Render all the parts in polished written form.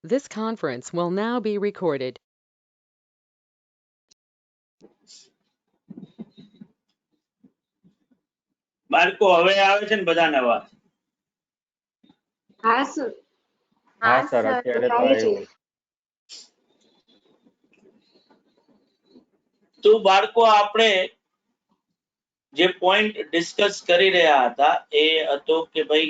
This conference will now be recorded. બાળકો હવે આવે છે ને બધા નવા? હા સર. હા સર, અત્યારે તો આવ્યું. તો બાળકો આપણે જે પોઈન્ટ ડિસ્કસ કરી રહ્યા હતા એ હતો કે ભાઈ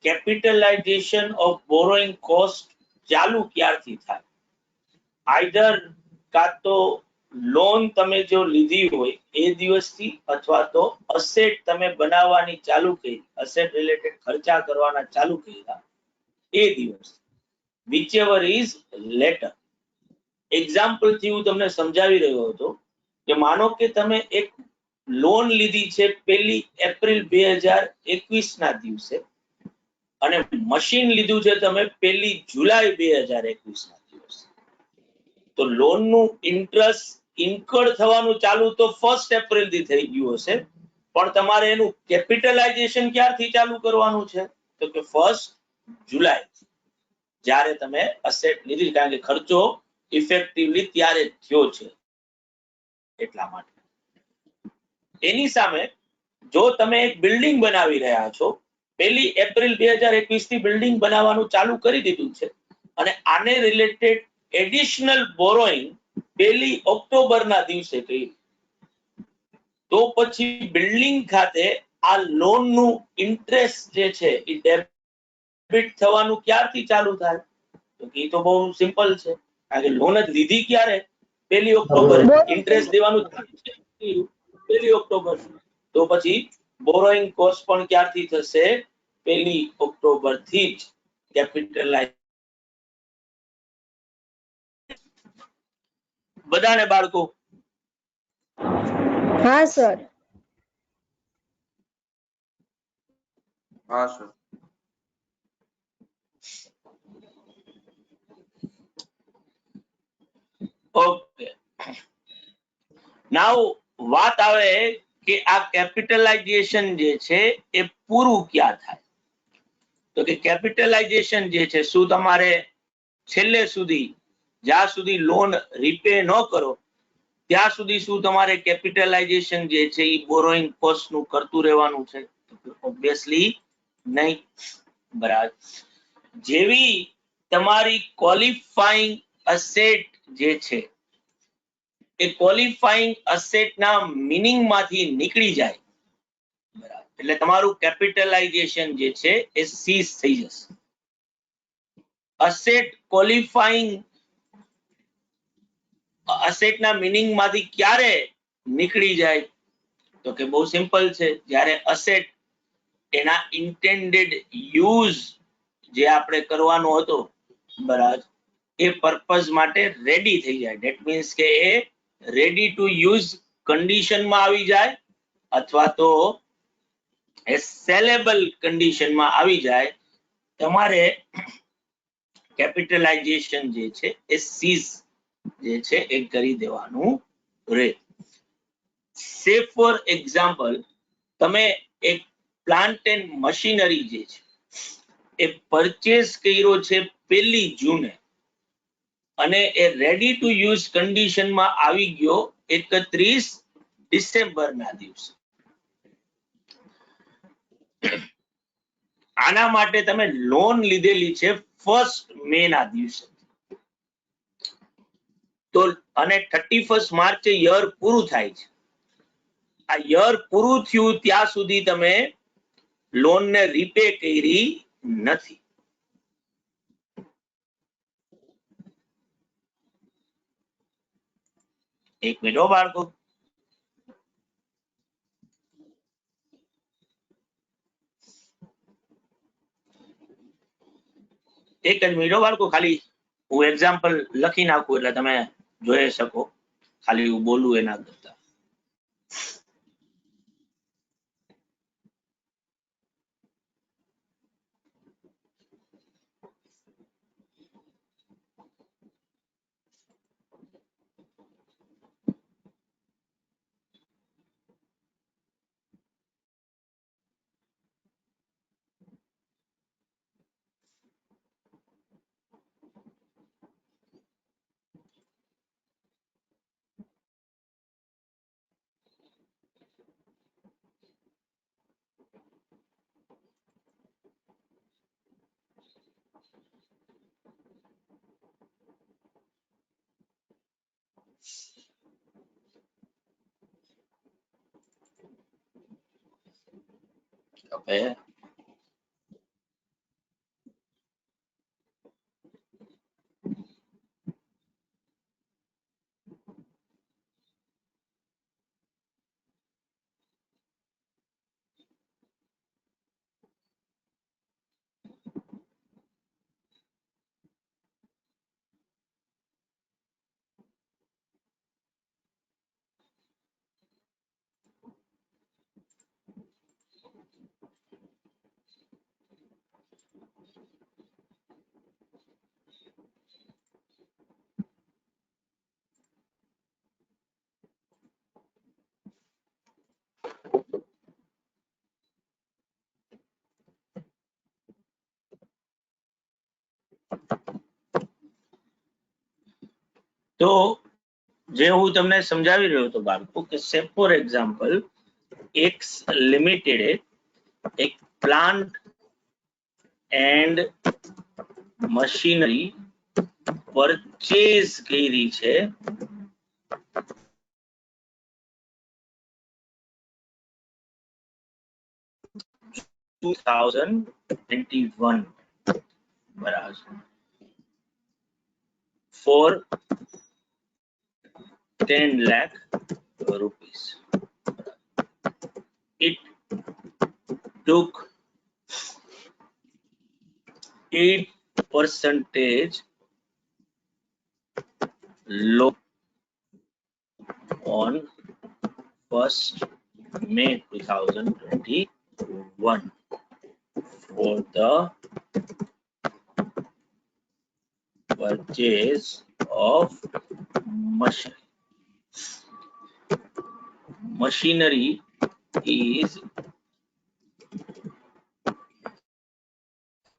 કેપિટલાઇઝેશન ઓફ બોરોઈંગ કોસ્ટ ચાલુ ક્યારથી થાય? આઈધર કાં તો લોન તમે જો લીધી હોય એ દિવસથી, અથવા તો અસેટ તમે બનાવવાની ચાલુ કરી, અસેટ રિલેટેડ ખર્ચા કરવાના ચાલુ કર્યા એ દિવસ, whichever is later. એક્ઝામ્પલ થી હું તમને સમજાવી રહ્યો હતો કે માનો કે તમે એક લોન લીધી છે 1 એપ્રિલ 2021 ના દિવસે અને મશીન લીધું છે તમે 1 જુલાઈ 2021 ના દિવસે, તો લોન નું ઇન્ટરેસ્ટ ઇન્કર્ડ થવાનું ચાલુ તો 1 એપ્રિલ થી થઈ ગયું હશે, પણ તમારે એનું કેપિટલાઇઝેશન ક્યારથી ચાલુ કરવાનું છે? તો કે 1 જુલાઈ, જ્યારે તમે અસેટ લીધી, કારણ કે ખર્ચો ઇફેક્ટિવલી ત્યારે થયો છે એટલા માટે. એની સામે જો તમે એક બિલ્ડિંગ બનાવી રહ્યા છો, 1 એપ્રિલ 2021 થી બિલ્ડિંગ બનાવવાનું ચાલુ કરી દીધું છે અને આને રિલેટેડ એડિશનલ બોરોઈંગ 1 ઓક્ટોબર ના દિવસે કરી, તો પછી બિલ્ડિંગ ખાતે આ લોન નું ઇન્ટરેસ્ટ જે છે એ ડેબિટ થવાનું ક્યારથી ચાલુ થાય? તો એ તો બહુ સિમ્પલ છે, કારણ કે લોન જ લીધી ક્યારે? 1 ઓક્ટોબર. ઇન્ટરેસ્ટ દેવાનું ચાલુ છે 1 ઓક્ટોબર, તો પછી બોરોઈંગ કોસ્ટ પણ ક્યારથી થશે? 1 ઓક્ટોબર થી જ કેપિટલાઇઝ. બધાને બાળકો? હા સર. હા સર. ઓકે, નાઉ વાત આવે કે આ કેપિટલાઇઝેશન જે છે એ પૂરું ક્યાં થાય? તો કે કેપિટલાઇઝેશન જે છે શું તમારે છેલ્લે સુધી, જ્યાં સુધી લોન રીપે ન કરો ત્યાં સુધી શું તમારે કેપિટલાઇઝેશન જે છે એ બોરોઈંગ કોસ્ટ નું કરતું રહેવાનું છે? ઓબ્વિયસલી નહીં. બરાબર. જેવી તમારી ક્વોલિફાઈંગ અસેટ જે છે એ ક્વોલિફાઈંગ અસેટ ના મીનિંગ માંથી નીકળી જાય, બરાબર, એટલે તમારું કેપિટલાઇઝેશન જે છે એ સીઝ થઈ જશે. અસેટ ક્વોલિફાઈંગ અસેટ ના મીનિંગ માંથી ક્યારે નીકળી જાય? તો કે બહુ સિમ્પલ છે, જ્યારે અસેટ એના ઇન્ટેન્ડેડ યુઝ જે આપણે કરવાનો હતો, બરાબર, એ પર્પઝ માટે રેડી થઈ જાય. ધેટ મીન્સ કે એ રેડી ટુ યુઝ કન્ડિશનમાં આવી જાય, અથવા તો એ સેલેબલ કન્ડિશનમાં આવી જાય, તમારે કેપિટલાઇઝેશન જે છે એ સીઝ જે છે એ કરી દેવાનું રહે. સે ફોર એક્ઝામ્પલ, તમે એક પ્લાન્ટ એન્ડ મશીનરી જે છે એ પરચેસ કર્યો છે 1 જૂને અને એ રેડી ટુ યુઝ કન્ડિશનમાં આવી ગયો 31 ડિસેમ્બર ના દિવસે. આના માટે તમે લોન લીધેલી છે 1 મે ના દિવસે, તો અને 31 માર્ચે યર પૂરું થાય છે. આ યર પૂરું થયું ત્યાં સુધી તમે લોન ને રીપે કરી નથી. એક મિનિટ હો બાળકો. એક જ મિનિટ હો બાળકો, ખાલી હું એક્ઝામ્પલ લખી નાખું એટલે તમે જોઈ શકો, ખાલી હું બોલું એના કરતા. કપે તો જે હું તમને સમજાવી રહ્યો હતો બાળકો કે સે ફોર એક્ઝામ્પલ એક્સ લિમિટેડે એક પ્લાન્ટ એન્ડ મશીનરી પરચેઝ કરી છે 2021 બરાબર for 10 lakh rupees. It took 8% loan on 1st May 2021 for the purchase of machinery. Machinery is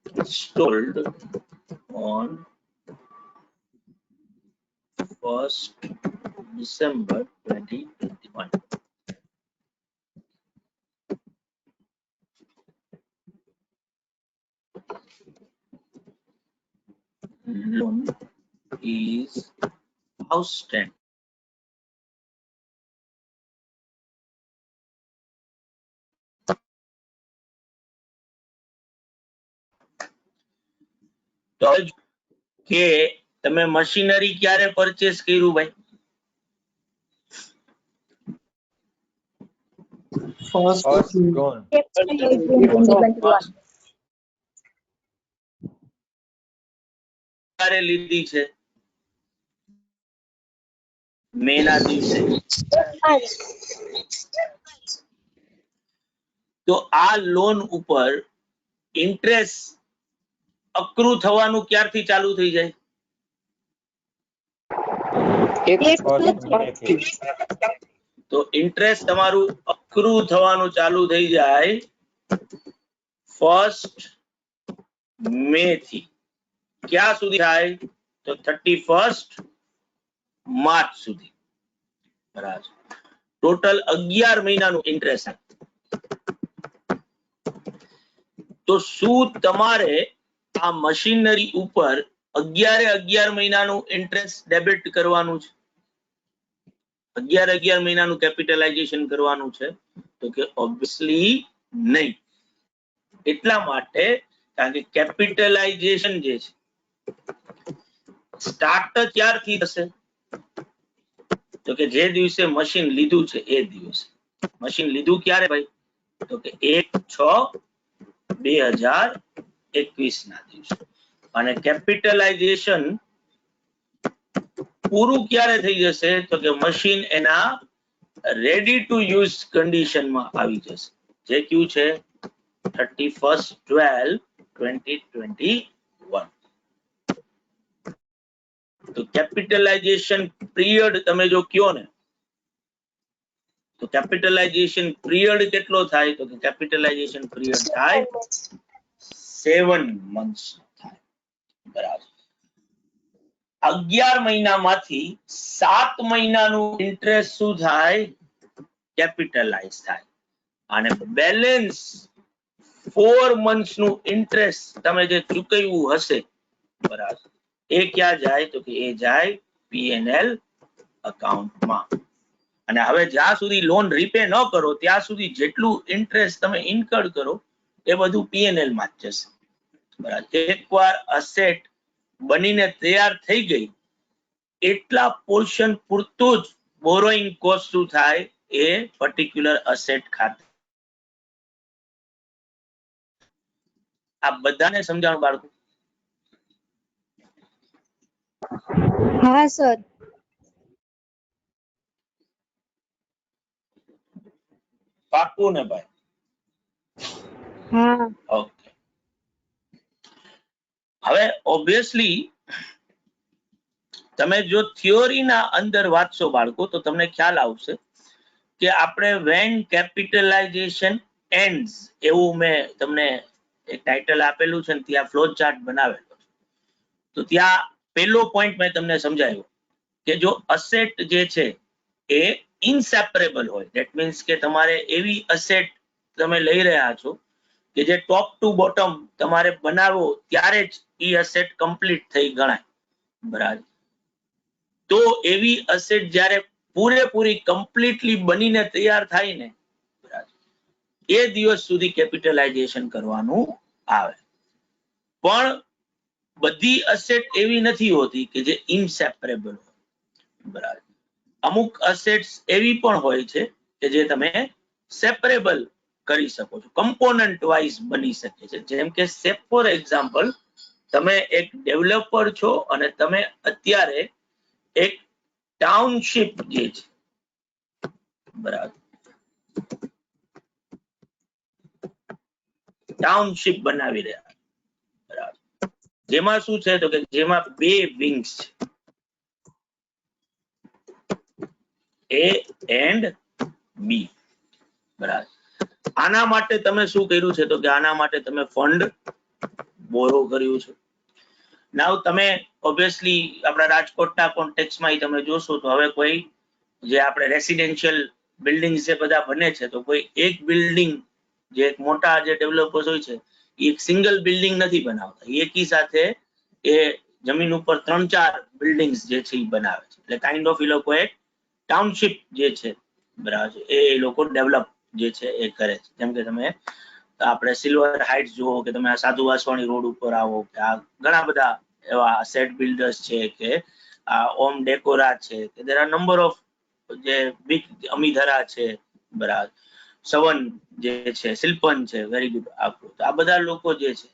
installed on 1st December 2021. Loan is outstanding. તો કે તમે મશીનરી ક્યારે purchase કર્યું ભાઈ? First June. ક્યારે લીધી છે? મે ના દિવસે. તો આ લોન ઉપર ઇન્ટરેસ્ટ અક્રુ થવાનું ક્યારથી ચાલુ થઈ જાય? તો ઇન્ટરેસ્ટ તમારું અક્રુ થવાનું ચાલુ થઈ જાય 1st મે થી. ક્યાં સુધી થાય? તો 31st માર્ચ સુધી. બરાબર. ટોટલ 11 મહિનાનું ઇન્ટરેસ્ટ. તો શું તમારે આ મશીનરી ઉપર 11 મહિનાનું ઇન્ટરેસ્ટ ડેબિટ કરવાનું છે? 11 મહિનાનું કેપિટલાઇઝેશન કરવાનું છે? તો કે ઓબ્વિયસલી નહીં. એટલા માટે કારણ કે કેપિટલાઇઝેશન જે છે સ્ટાર્ટ ક્યારથી થશે? તો કે જે દિવસે મશીન લીધું છે એ દિવસે. મશીન લીધું ક્યારે ભાઈ? તો કે 1/6/2021 ના દિવસે. અને કેપિટલાઇઝેશન પૂરું ક્યારે થઈ જશે? તો કે મશીન એના રેડી ટુ યુઝ કન્ડિશનમાં આવી જશે. જે કયું છે 31/12/2021. તો કેપિટલાઇઝેશન પીરિયડ તમે જો કયો ને તો કેપિટલાઇઝેશન પીરિયડ કેટલો થાય? તો કે કેપિટલાઇઝેશન પીરિયડ થાય 7 months થાય. બરાબર. 11 મહિનામાંથી 7 મહિનાનું ઇન્ટરેસ્ટ શું થાય? કેપિટલાઇઝ થાય. અને બેલેન્સ 4 months નું ઇન્ટરેસ્ટ તમે જે ચૂકવ્યું હશે બરાબર એ ક્યાં જાય? તો કે એ જાય P&L અકાઉન્ટમાં. અને હવે જ્યાં સુધી લોન રીપે ન કરો ત્યાં સુધી જેટલું ઇન્ટરેસ્ટ તમે ઇન્કર કરો એ બધું P&L માં જ જશે, બરાબર. એકવાર અસેટ બનીને તૈયાર થઈ ગઈ એટલા પોર્શન પૂરતું જ બોરોઈંગ કોસ્ટ શું થાય એ પર્ટિક્યુલર અસેટ ખાતે. આ બધાને સમજાણું બાળકો? હા સર. પાકું ને ભાઈ? હા. ઓકે. હવે ઓબ્વિયસલી તમે જો થિયોરીના અંદર વાંચશો બાળકો તો તમને ખ્યાલ આવશે કે આપણે વેન કેપિટલાઇઝેશન એન્ડ્સ એવું મેં તમને એક ટાઇટલ આપેલું છે ને ત્યાં ફ્લો ચાર્ટ બનાવેલો છે. તો ત્યાં પહેલો પોઈન્ટ મેં તમને સમજાવ્યો કે જો અસેટ જે છે એ ઇનસેપરેબલ હોય, ધેટ મીન્સ કે તમારે એવી અસેટ તમે લઈ રહ્યા છો કે જે ટોપ ટુ બોટમ તમારે બનાવવો ત્યારે જ એ અસેટ કમ્પ્લીટ થઈ ગણાય, બરાબર. તો એવી અસેટ જ્યારે પૂરેપૂરી કમ્પ્લીટલી બનીને તૈયાર થાય ને, બરાબર, એ દિવસ સુધી કેપિટલાઇઝેશન કરવાનું આવે. પણ બધી અસેટ એવી નથી હોતી કે જે ઇનસેપરેબલ હોય, બરાબર. અમુક અસેટ્સ એવી પણ હોય છે કે જે તમે સેપરેબલ કરી શકો છો, કમ્પોનન્ટ વાઇઝ બની શકે છે. જેમ કે સેપ ફોર એક્ઝામ્પલ, તમે એક ડેવલપર છો અને તમે અત્યારે એક ટાઉનશીપ જે છે, બરાબર, ટાઉનશીપ બનાવી રહ્યા, બરાબર. જેમાં શું છે તો કે જેમાં 2 વિંગ્સ છે, A એન્ડ B, બરાબર. આના માટે તમે શું કર્યું છે તો કે આના માટે તમે ફંડ બોરો કર્યું છે. નાવ તમે ઓબ્વિયસલી આપણા રાજકોટના કોન્ટેક્સમાં તમે જોશો તો હવે કોઈ જે આપણે રેસિડેન્શિયલ બિલ્ડિંગ જે બધા બને છે તો કોઈ એક બિલ્ડિંગ જે એક મોટા જે ડેવલપર્સ હોય છે એ એક સિંગલ બિલ્ડિંગ નથી બનાવતા, એકી સાથે એ જમીન ઉપર 3-4 બિલ્ડિંગ્સ જે છે એ બનાવે છે. એટલે કાઇન્ડ ઓફ એ લોકો એક ટાઉનશીપ જે છે, બરાબર, એ લોકો ડેવલપ જે છે એ કરે છે. જેમ કે તમે આપણે સિલ્વર હાઇટ્સ જુઓ કે તમે આ સાધુ વાસવાણી રોડ ઉપર આવો કે આ ઘણા બધા એવા સેટ બિલ્ડર્સ છે કે આ ઓમ ડેકોરા છે કે દેર આર નંબર ઓફ જે બિગ અમીધરા છે, બરાબર, સવન જે છે, શિલ્પન છે, વેરી ગુડ. આ બધા લોકો જે છે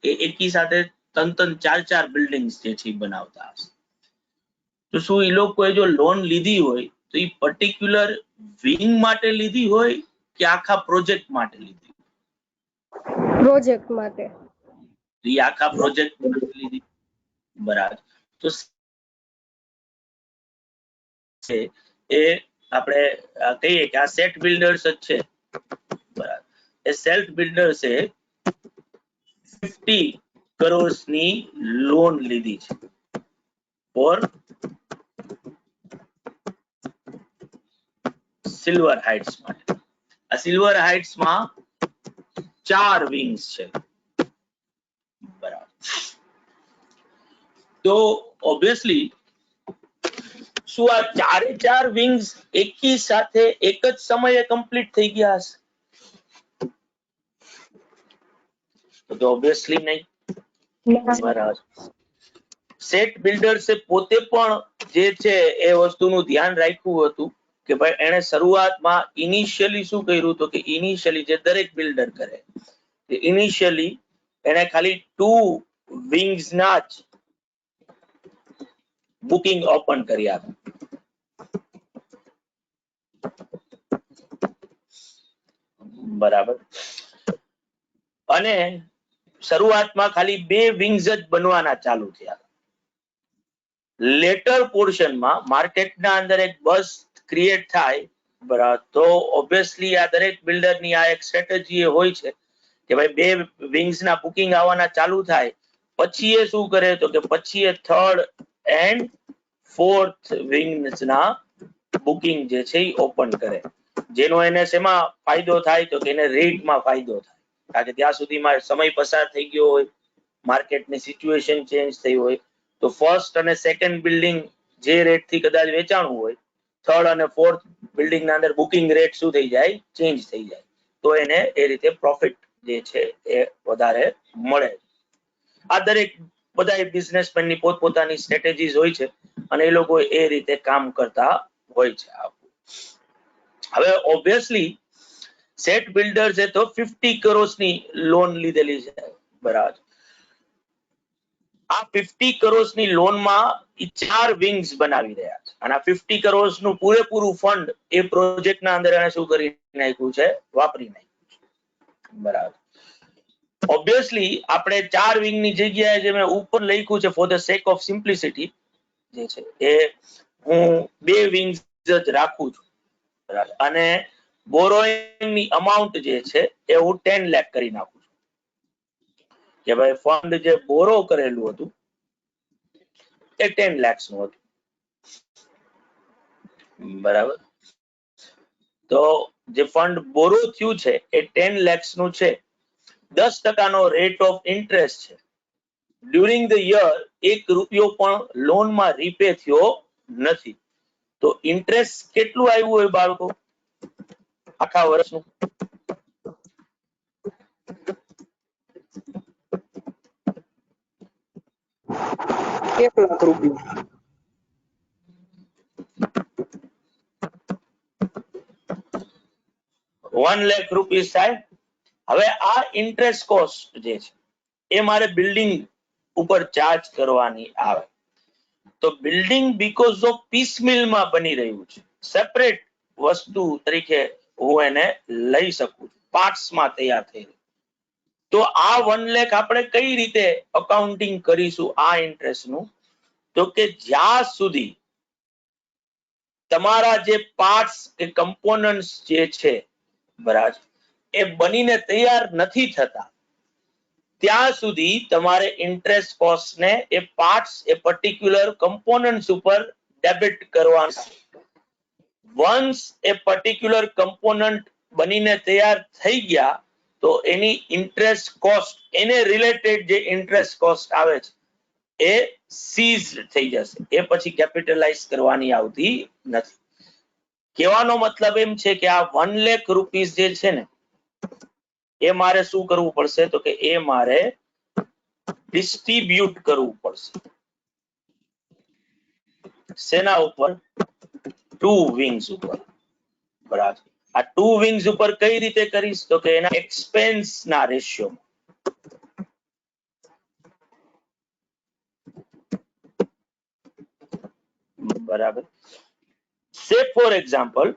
એ એકી સાથે 3-4 બિલ્ડિંગ્સ જે છે બનાવતા હશે. તો શું એ લોકોએ જો લોન લીધી હોય તો એ પર્ટિક્યુલર વિંગ માટે લીધી હોય કે આખા પ્રોજેક્ટ માટે લીધી? પ્રોજેક્ટ માટે. તો એ આખા પ્રોજેક્ટ માટે લીધી, બરાબર. તો છે એ આપણે કહીએ કે આ સેટ બિલ્ડર્સ જ છે, બરાબર. એ સેલ્ફ બિલ્ડર્સ એ 50 કરોડની લોન લીધી છે ફોર સિલ્વર હાઇટ્સ માટે. આ સિલ્વર હાઇટ્સ માં 4 વિંગ્સ છે, બરાબર. તો ઓબ્વિયસલી શું આ 4 વિંગ્સ એકી સાથે એક જ સમયે કમ્પ્લીટ થઈ ગયા હશે? તો ઓબ્વિયસલી નહીં, બરાબર. સેટ બિલ્ડર્સે પોતે પણ જે છે એ વસ્તુનું ધ્યાન રાખ્યું હતું કે ભાઈ એને શરૂઆતમાં ઇનિશિયલી શું કર્યું તો કે ઇનિશિયલી જે દરેક બિલ્ડર કરે ઇનિશિયલી એને ખાલી 2 વિંગ્સ ના જ બુકિંગ ઓપન કર્યા, બરાબર. અને શરૂઆતમાં ખાલી 2 વિંગ્સ જ બનવાના ચાલુ થયા. લેટર પોર્શનમાં માર્કેટના અંદર એક બસ ક્રિએટ થાય, બરાબર, તો ઓબ્વિયસલી આ દરેક બિલ્ડરની આ એક સ્ટ્રેટેજી હોય છે કે ભાઈ 2 વિંગ્સના બુકિંગ આવવાના ચાલુ થાય પછી એ શું કરે તો કે પછી એ 3rd એન્ડ 4th વિંગ્સના બુકિંગ જે છે એ ઓપન કરે, જેનો એને શેમાં ફાયદો થાય તો કે એને રેટમાં ફાયદો થાય. કારણ કે ત્યાં સુધીમાં સમય પસાર થઈ ગયો હોય, માર્કેટની સિચ્યુએશન ચેન્જ થઈ હોય, તો ફર્સ્ટ અને સેકન્ડ બિલ્ડિંગ જે રેટ થી કદાચ વેચાણું હોય, 3rd અને 4th બિલ્ડિંગ ના અંદર બુકિંગ રેટ શું થઈ જાય, ચેન્જ થઈ જાય. તો એને એ રીતે પ્રોફિટ જે છે એ વધારે મળે. આ દરેક બધા બિઝનેસમેન ની પોતપોતાની સ્ટ્રેટેજીસ હોય છે અને એ લોકો એ રીતે કામ કરતા હોય છે. હવે ઓબ્વિયસલી સેટ બિલ્ડર્સ એ તો 50 કરોડ ની લોન લીધેલી છે, બરાબર. આ 50 કરોડ ની લોન માં 4 વિંગ્સ બનાવી રહ્યા છે અને આ 50 કરોડ નું પૂરેપૂરું ફંડ એ પ્રોજેક્ટ ના અંદર એને શું કરી નાખ્યું છે, વાપરી નાખ્યું છે, બરાબર. ઓબ્વિયસલી આપણે 4 વિંગ ની જગ્યાએ જે મેં ઉપર લખ્યું છે for the sec of simplicity જે છે એ હું 2 વિંગ્સ જ રાખું છું, બરાબર. અને બોરોઈંગ ની અમાઉન્ટ જે છે એ હું 10 લાખ કરી નાખું છું કે ભાઈ ફંડ જે બોરો કરેલું હતું એ 10 લાખ નું હતું, બરાબર. તો જે ફંડ બોરો થયું છે એ 10 લાખ નું છે. 10% નો રેટ ઓફ ઇન્ટરેસ્ટ છે. ડ્યુરિંગ ધ યર 1 રૂપિયો પણ લોન માં રીપે થયો નથી. તો ઇન્ટરેસ્ટ કેટલું આવ્યું હોય બાળકો આખા વર્ષનું? 1 લાખ રૂપિયા. 1 લાખ રૂપિયા થાય. હવે આ ઇન્ટરેસ્ટ કોસ્ટ જે છે એ મારે બિલ્ડિંગ ઉપર ચાર્જ કરવાની આવે. તો બિલ્ડિંગ બીકોઝ ઓફ પીસમિલ માં બની રહ્યું છે, સેપરેટ વસ્તુ તરીકે હું એને લઈ શકું છું, પાર્ટ્સ માં તૈયાર થઈ રહ્યું. તો આ 1 લાખ આપણે કઈ રીતે અકાઉન્ટિંગ કરીશું આ ઇન્ટરેસ્ટ નું? તો કે જ્યાં સુધી તમારા જે પાર્ટ્સ કે કમ્પોનન્ટ્સ જે છે, બરાબર, એ બનીને તૈયાર નથી થતા ત્યાં સુધી તમારે ઇન્ટરેસ્ટ કોસ્ટ ને એ પાર્ટ્સ એ પર્ટિક્યુલર કમ્પોનન્ટ્સ ઉપર ડેબિટ કરવાના. વન્સ એ પર્ટિક્યુલર કમ્પોનન્ટ બનીને તૈયાર થઈ ગયા તો એની ઇન્ટરેસ્ટ કોસ્ટ એને રિલેટેડ જે ઇન્ટરેસ્ટ કોસ્ટ આવે છે એ સીઝ થઈ જશે, એ પછી કેપિટલાઇઝ કરવાની આવતી નથી. કહેવાનો મતલબ એમ છે કે આ 1 લાખ રૂપીસ જે છે ને એ મારે શું કરવું પડશે? તો કે એ મારે ડિસ્ટ્રીબ્યુટ કરવું પડશે. શેના ઉપર? 2 વિંગ્સ ઉપર, બરાબર. આ 2 વિંગ્સ ઉપર કઈ રીતે કરીશ? તો કે એના એક્સપેન્સ ના રેશિયો, બરાબર. સે ફોર એક્ઝામ્પલ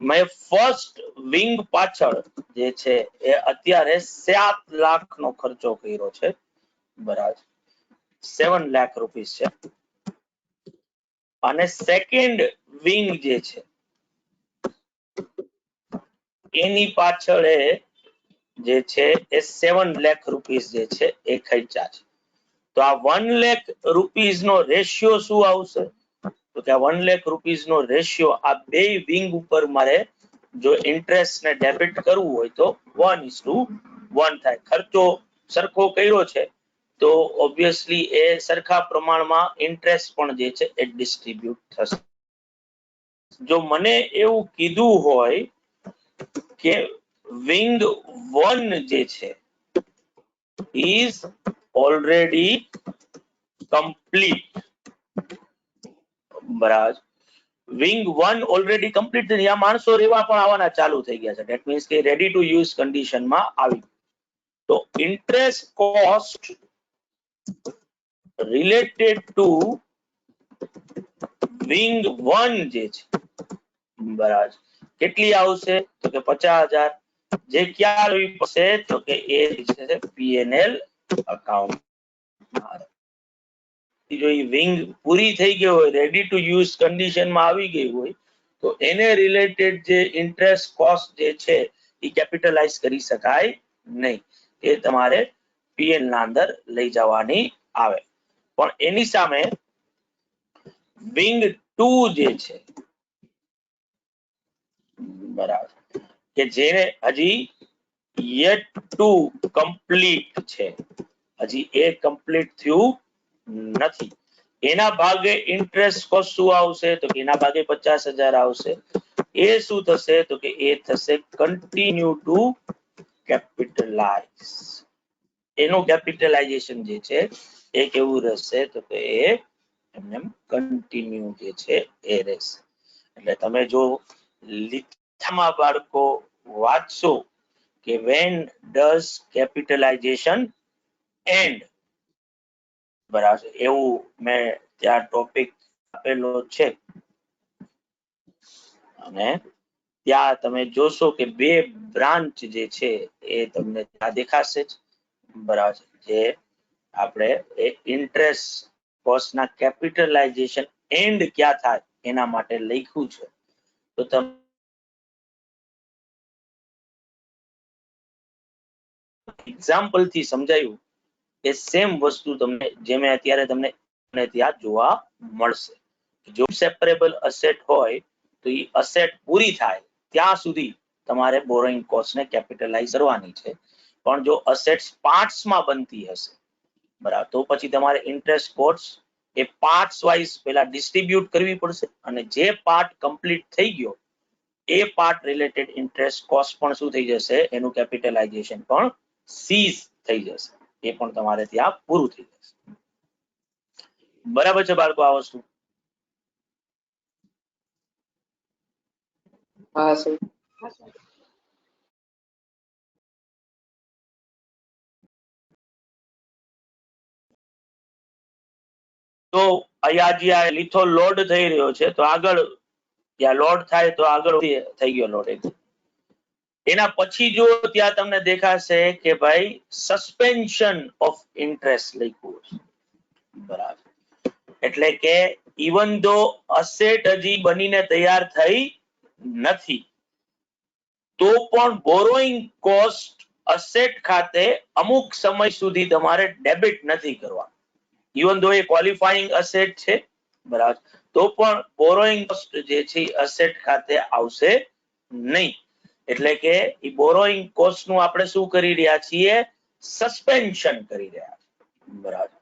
મેં ફર્સ્ટ વિંગ પાછળ જે છે એ અત્યારે 7 લાખ નો ખર્ચો કર્યો છે, બરાબર. 7 લાખ રૂપીસ છે. અને સેકન્ડ વિંગ જે છે એની પાછળ જે છે એ 7 લાખ રૂપીસ જે છે એ ખર્ચા છે. તો આ 1 લાખ રૂપીસ નો રેશિયો શું આવશે? તો કે 1 લાખ રૂપીસ નો રેશિયો આ 2 વિંગ ઉપર મારે જો ઇન્ટરેસ્ટ ને ડેબિટ કરવું હોય તો 1:1 થાય. ખર્ચો સરખો કર્યો છે તો ઓબ્વિયસલી એ સરખા પ્રમાણમાં ઇન્ટરેસ્ટ પણ જે છે એ ડિસ્ટ્રીબ્યુટ થશે. જો મને એવું કીધું હોય કે વિંગ 1 જે છે is already complete, બરાબર. વિંગ 1 ઓલરેડી કમ્પ્લીટ છે, ત્યાં માણસો રેવા પણ આવવાના ચાલુ થઈ ગયા છે. ધેટ મીન્સ કે રેડી ટુ યુઝ કન્ડિશન માં આવી. તો interest cost related to wing 1 જે છે, બરાબર, કેટલી આવશે? તો કે 50,000. જે ક્યાં આવી પડશે? તો કે એ છે પીએનએલ અકાઉન્ટ. જો એ વિંગ પૂરી થઈ ગઈ હોય, રેડી ટુ યુઝ કન્ડિશન માં આવી ગઈ હોય તો એને રિલેટેડ જે ઇન્ટરેસ્ટ કોસ્ટ જે છે એ કેપિટલાઇઝ કરી શકાય નહીં, એ તમારે પીએલ ના અંદર લઈ જવાની આવે. પણ એની સામે વિંગ 2 જે છે, બરાબર, કે જેને હજી yet to complete છે, હજી એ કમ્પ્લીટ થયું નથી, એના ભાગે ઇન્ટરેસ્ટ કોસ્ટ શું આવશે? તો કે એના ભાગે 50,000 આવશે. એ શું થશે? તો કે એ થશે કન્ટિન્યુ ટુ કેપિટલાઇઝ. એનું કેપિટલાઇઝેશન જે છે એ કેવું રહેશે તો કે એ એમને કન્ટિન્યુ જે છે એ રહેશે. એટલે તમે જો લીખામાં બાળકો વાંચશો કે when does capitalization end, બરાબર, એવું મેં ત્યાં ટોપિક આપેલો છે અને ત્યાં તમે જોશો કે બે બ્રાન્ચ જે છે એ તમને ત્યાં દેખાશે જ, બરાબર, જે આપણે ઇન્ટરેસ્ટ કોસ્ટ ના કેપિટલાઇઝેશન એન્ડ ક્યાં થાય એના માટે લખ્યું છે. તો તમે એક્ઝામ્પલ થી સમજાયું એ સેમ વસ્તુ તમને જે મેં અત્યારે તમને ત્યાં જોવા મળશે. જો સેપરેબલ અસેટ હોય તો એ અસેટ પૂરી થાય ત્યાં સુધી તમારે બોરોઈંગ કોસ્ટ ને કેપિટલાઇઝ કરવાની છે. પણ જો અસેટ્સ પાર્ટ્સ માં બનતી હશે, બરાબર, તો પછી તમારે ઇન્ટરેસ્ટ કોસ્ટ એ પાર્ટ્સ વાઇઝ પેલા ડિસ્ટ્રીબ્યુટ કરવી પડશે અને જે પાર્ટ કમ્પ્લીટ થઈ ગયો એ પાર્ટ રિલેટેડ ઇન્ટરેસ્ટ કોસ્ટ પણ શું થઈ જશે, એનું કેપિટલાઇઝેશન પણ સીઝ થઈ જશે. એ પણ તમારે ત્યાં પૂરું થઈ જશે. બરાબર છે બાળકો આ વસ્તુ? હા સર. તો અહીંયા જે આ લીથો લોડ થઈ રહ્યો છે તો આગળ ત્યાં લોડ થાય તો આગળ થઈ ગયો લોડ એકદમ. એના પછી જો ત્યાં તમને દેખાશે કે ભાઈ સસ્પેન્શન ઓફ ઇન્ટરેસ્ટ લખ્યું છે, બરાબર, એટલે કે ઇવન ધો અસેટ હજી બનીને તૈયાર થઈ નથી તો પણ બોરોઈંગ કોસ્ટ અસેટ ખાતે અમુક સમય સુધી તમારે ડેબિટ નથી કરવા. ઇવન ધો એ ક્વોલિફાઈંગ અસેટ છે, બરાબર, તો પણ બોરોઈંગ કોસ્ટ જે છે અસેટ ખાતે આવશે નહીં. એટલે કે એ બોરોઈંગ કોસ્ટ નું આપણે શું કરી રહ્યા છીએ, સસ્પેન્શન કરી રહ્યા છીએ, બરાબર.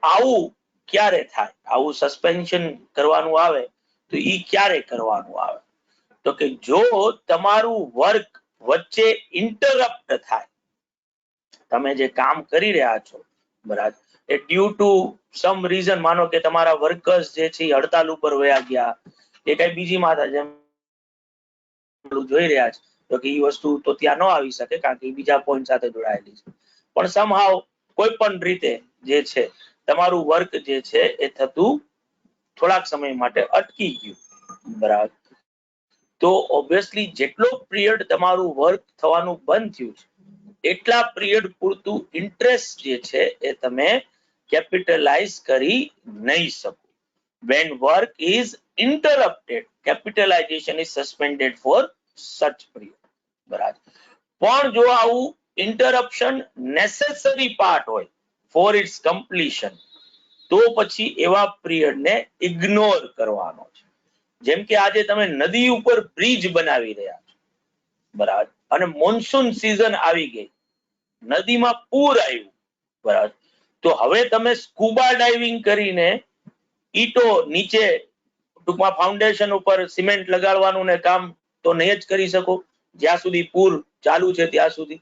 આવું ક્યારે થાય, આવું સસ્પેન્શન કરવાનું આવે તો ઈ ક્યારે કરવાનું આવે તો કે જો તમારું વર્ક વચ્ચે ઇન્ટરપ્ટ થાય, તમે જે કામ કરી રહ્યા છો, બરાબર, એ ડ્યુ ટુ સમ રીઝન, માનો કે તમારા વર્કર્સ જે છે હડતાલ ઉપર વયા ગયા કે કઈ બીજી માથા જેમ જોઈ રહ્યા છે તો કે એ વસ્તુ તો ત્યાં ન આવી શકે કારણ કે બીજા પોઈન્ટ સાથે જોડાયેલી છે. પણ સમહાવ કોઈ પણ રીતે જે છે તમારું વર્ક જે છે એ થતું થોડાક સમય માટે અટકી ગયું, બરાબર, તો ઓબ્વિયસલી જેટલો પિરિયડ તમારું વર્ક થવાનું બંધ થયું છે એટલા પિરિયડ પૂરતું ઇન્ટરેસ્ટ જે છે એ તમે કેપિટલાઇઝ કરી નહીં શકો. when work is interrupted capitalization is suspended for such period, બરાબર. પણ જો આવું ઇન્ટરપ્શન નેસેસરી પાર્ટ હોય for its completion તો પછી એવા પિરિયડ ને ઇગ્નોર કરવાનો છે. જેમ કે આજે તમે નદી ઉપર બ્રિજ બનાવી રહ્યા છો, બરાબર, અને મોન્સૂન સીઝન આવી ગઈ, નદીમાં પૂર આવ્યું, બરાબર, તો હવે તમે સ્કુબા ડાઇવિંગ કરીને ઈટો નીચે ટૂંકમાં ફાઉન્ડેશન ઉપર સિમેન્ટ લગાડવાનું ને કામ તો નહીં જ કરી શકો જ્યાં સુધી પૂર ચાલુ છે ત્યાં સુધી.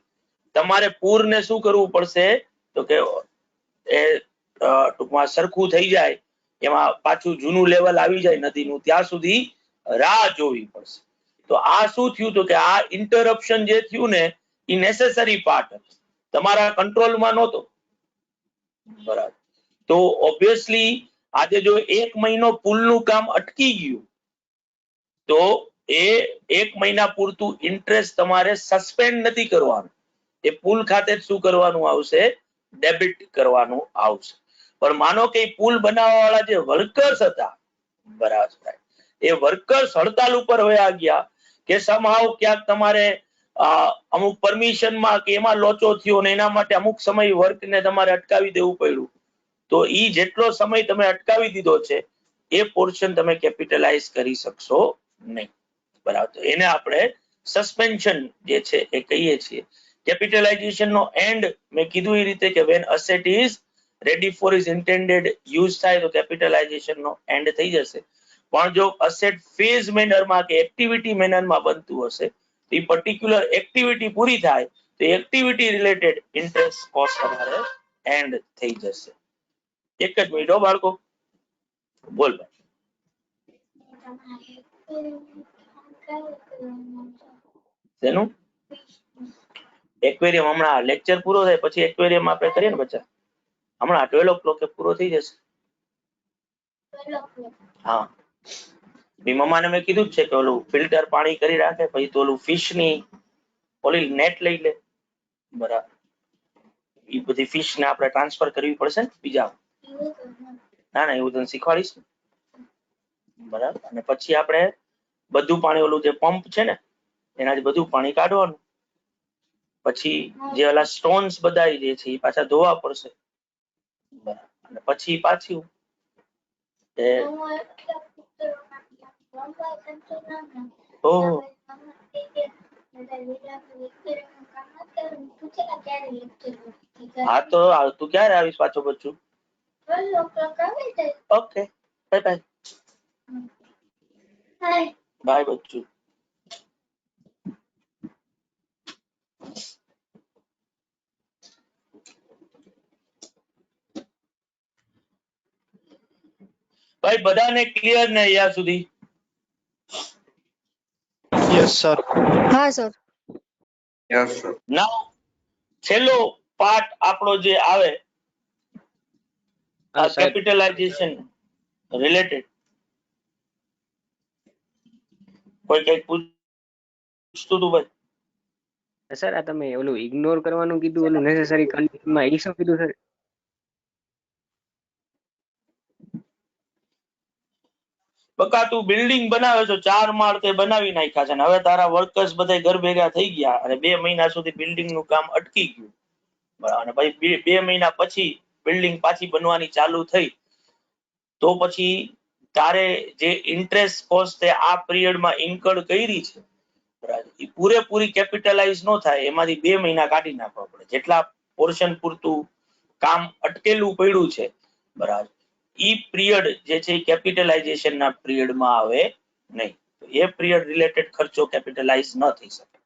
તમારે પૂરને શું કરવું પડશે તો કે એ ટૂંકમાં સરખું થઈ જાય, એમાં પાછું જૂનું લેવલ આવી જાય નદીનું, ત્યાં સુધી રાહ જોવી પડશે. તો આ શું થયું તો કે આ ઇન્ટરપ્શન જે થયું ને એ નેસેસરી પાર્ટ તમારા કંટ્રોલમાં નહોતો, બરાબર. તો ઓબ્વિયસલી આજે જો 1 મહિનો પુલનું કામ અટકી ગયું તો એ 1 મહિના પૂરતું ઇન્ટરેસ્ટ તમારે સસ્પેન્ડ નથી કરવાનું, એ પુલ ખાતે શું કરવાનું આવશે, ડેબિટ કરવાનું આવશે. પણ માનો કે પુલ બનાવવા વાળા જે વર્કર્સ હતા, બરાબર, એ વર્કર્સ હડતાલ ઉપર વયા ગયા કે સમહાવ ક્યાંક તમારે અમુક પરમિશનમાં કે એમાં લોચો થયો ને એના માટે અમુક સમય વર્કને તમારે અટકાવી દેવું પડ્યું, તો ઈ જેટલો સમય તમે અટકાવી દીધો છે એ પોર્શન તમે કેપિટલાઇઝ કરી શકશો નહીં, બરાબર. તો એને આપણે સસ્પેન્શન જે છે એ કહીએ છીએ. કેપિટલાઇઝેશન નો એન્ડ મેં કીધું એ રીતે કે when asset is ready for its intended use થાય તો કેપિટલાઇઝેશન નો એન્ડ થઈ જશે. પણ જો અસેટ ફેઝ મેનરમાં કે એક્ટિવિટી મેનરમાં બનતું હશે તો એ પર્ટિક્યુલર એક્ટિવિટી પૂરી થાય તો એક્ટિવિટી રિલેટેડ ઇન્ટરેસ્ટ કોસ્ટ તમારે એન્ડ થઈ જશે. એક જ મિનિટ હો બાળકો, બોલ ભાઈ. શેનું એક્વેરિયમ? હમણાં લેક્ચર પૂરો થાય પછી એક્વેરિયમ આપણે કરીએ ને બચ્ચા. હમણાં 12 o'clock પૂરો થઈ જશે. હા, બી મમ્માને મેં કીધું જ છે કે ઓલું ફિલ્ટર પાણી કરી રાખે, પછી તો ઓલું ફિશ ની ઓલી નેટ લઈ લે. બરાબર, એ બધી ફિશ ને આપણે ટ્રાન્સફર કરવી પડશે ને બીજા. ના ના, એવું તને શીખવાડીશ. બરાબર, અને પછી આપણે બધું પાણી ઓલું જે પંપ છે ને એનાથી બધું પાણી કાઢવાનું. પછી જે ઓલા સ્ટોન્સ બધા જે છે એ પાછા ધોવા પડશે. બરાબર, અને પછી પાછું હા, તો તું ક્યારે આવીશ પાછો બચ્ચું? Okay, bye bye. બાય બચ્ચું. ભાઈ બધાને ક્લિયર ને અહીંયા સુધી? Yes, sir. હા સર. Yes, sir. નાઉ છેલ્લો પાર્ટ આપણો જે આવે કેપિટલાઇઝેશન રિલેટેડ. કોઈ કઈ પૂછતું તું ભાઈ? સર આ તમે ઓલું ઇગ્નોર કરવાનું કીધું, ઓલું નેસેસરી કન્ડિશનમાં, એ શું કીધું સર? બકા તું બિલ્ડિંગ બનાવે છો, 4 માળ તે બનાવી નાખ્યા છે ને હવે તારા વર્કર્સ બધા ઘર ભેગા થઈ ગયા અને 2 મહિના સુધી બિલ્ડિંગ નું કામ અટકી ગયું. અને પછી 2 મહિના પછી બિલ્ડિંગ પાછી બનવાની ચાલુ થઈ, તો પછી તારે જે ઇન્ટરેસ્ટ કોસ્ટ આ પીરિયડમાં ઇન્કર્ડ કરી છે એ પૂરેપૂરી કેપિટલાઇઝ ન થાય, એમાંથી 2 મહિના કાઢી નાખવા પડે. જેટલા પોર્શન પૂરતું કામ અટકેલું પડ્યું છે બરાબર, ઈ પીરિયડ જે છે કેપિટલાઇઝેશન ના પીરિયડમાં આવે નહીં. એ પીરિયડ રિલેટેડ ખર્ચો કેપિટલાઇઝ ન થઈ શકે.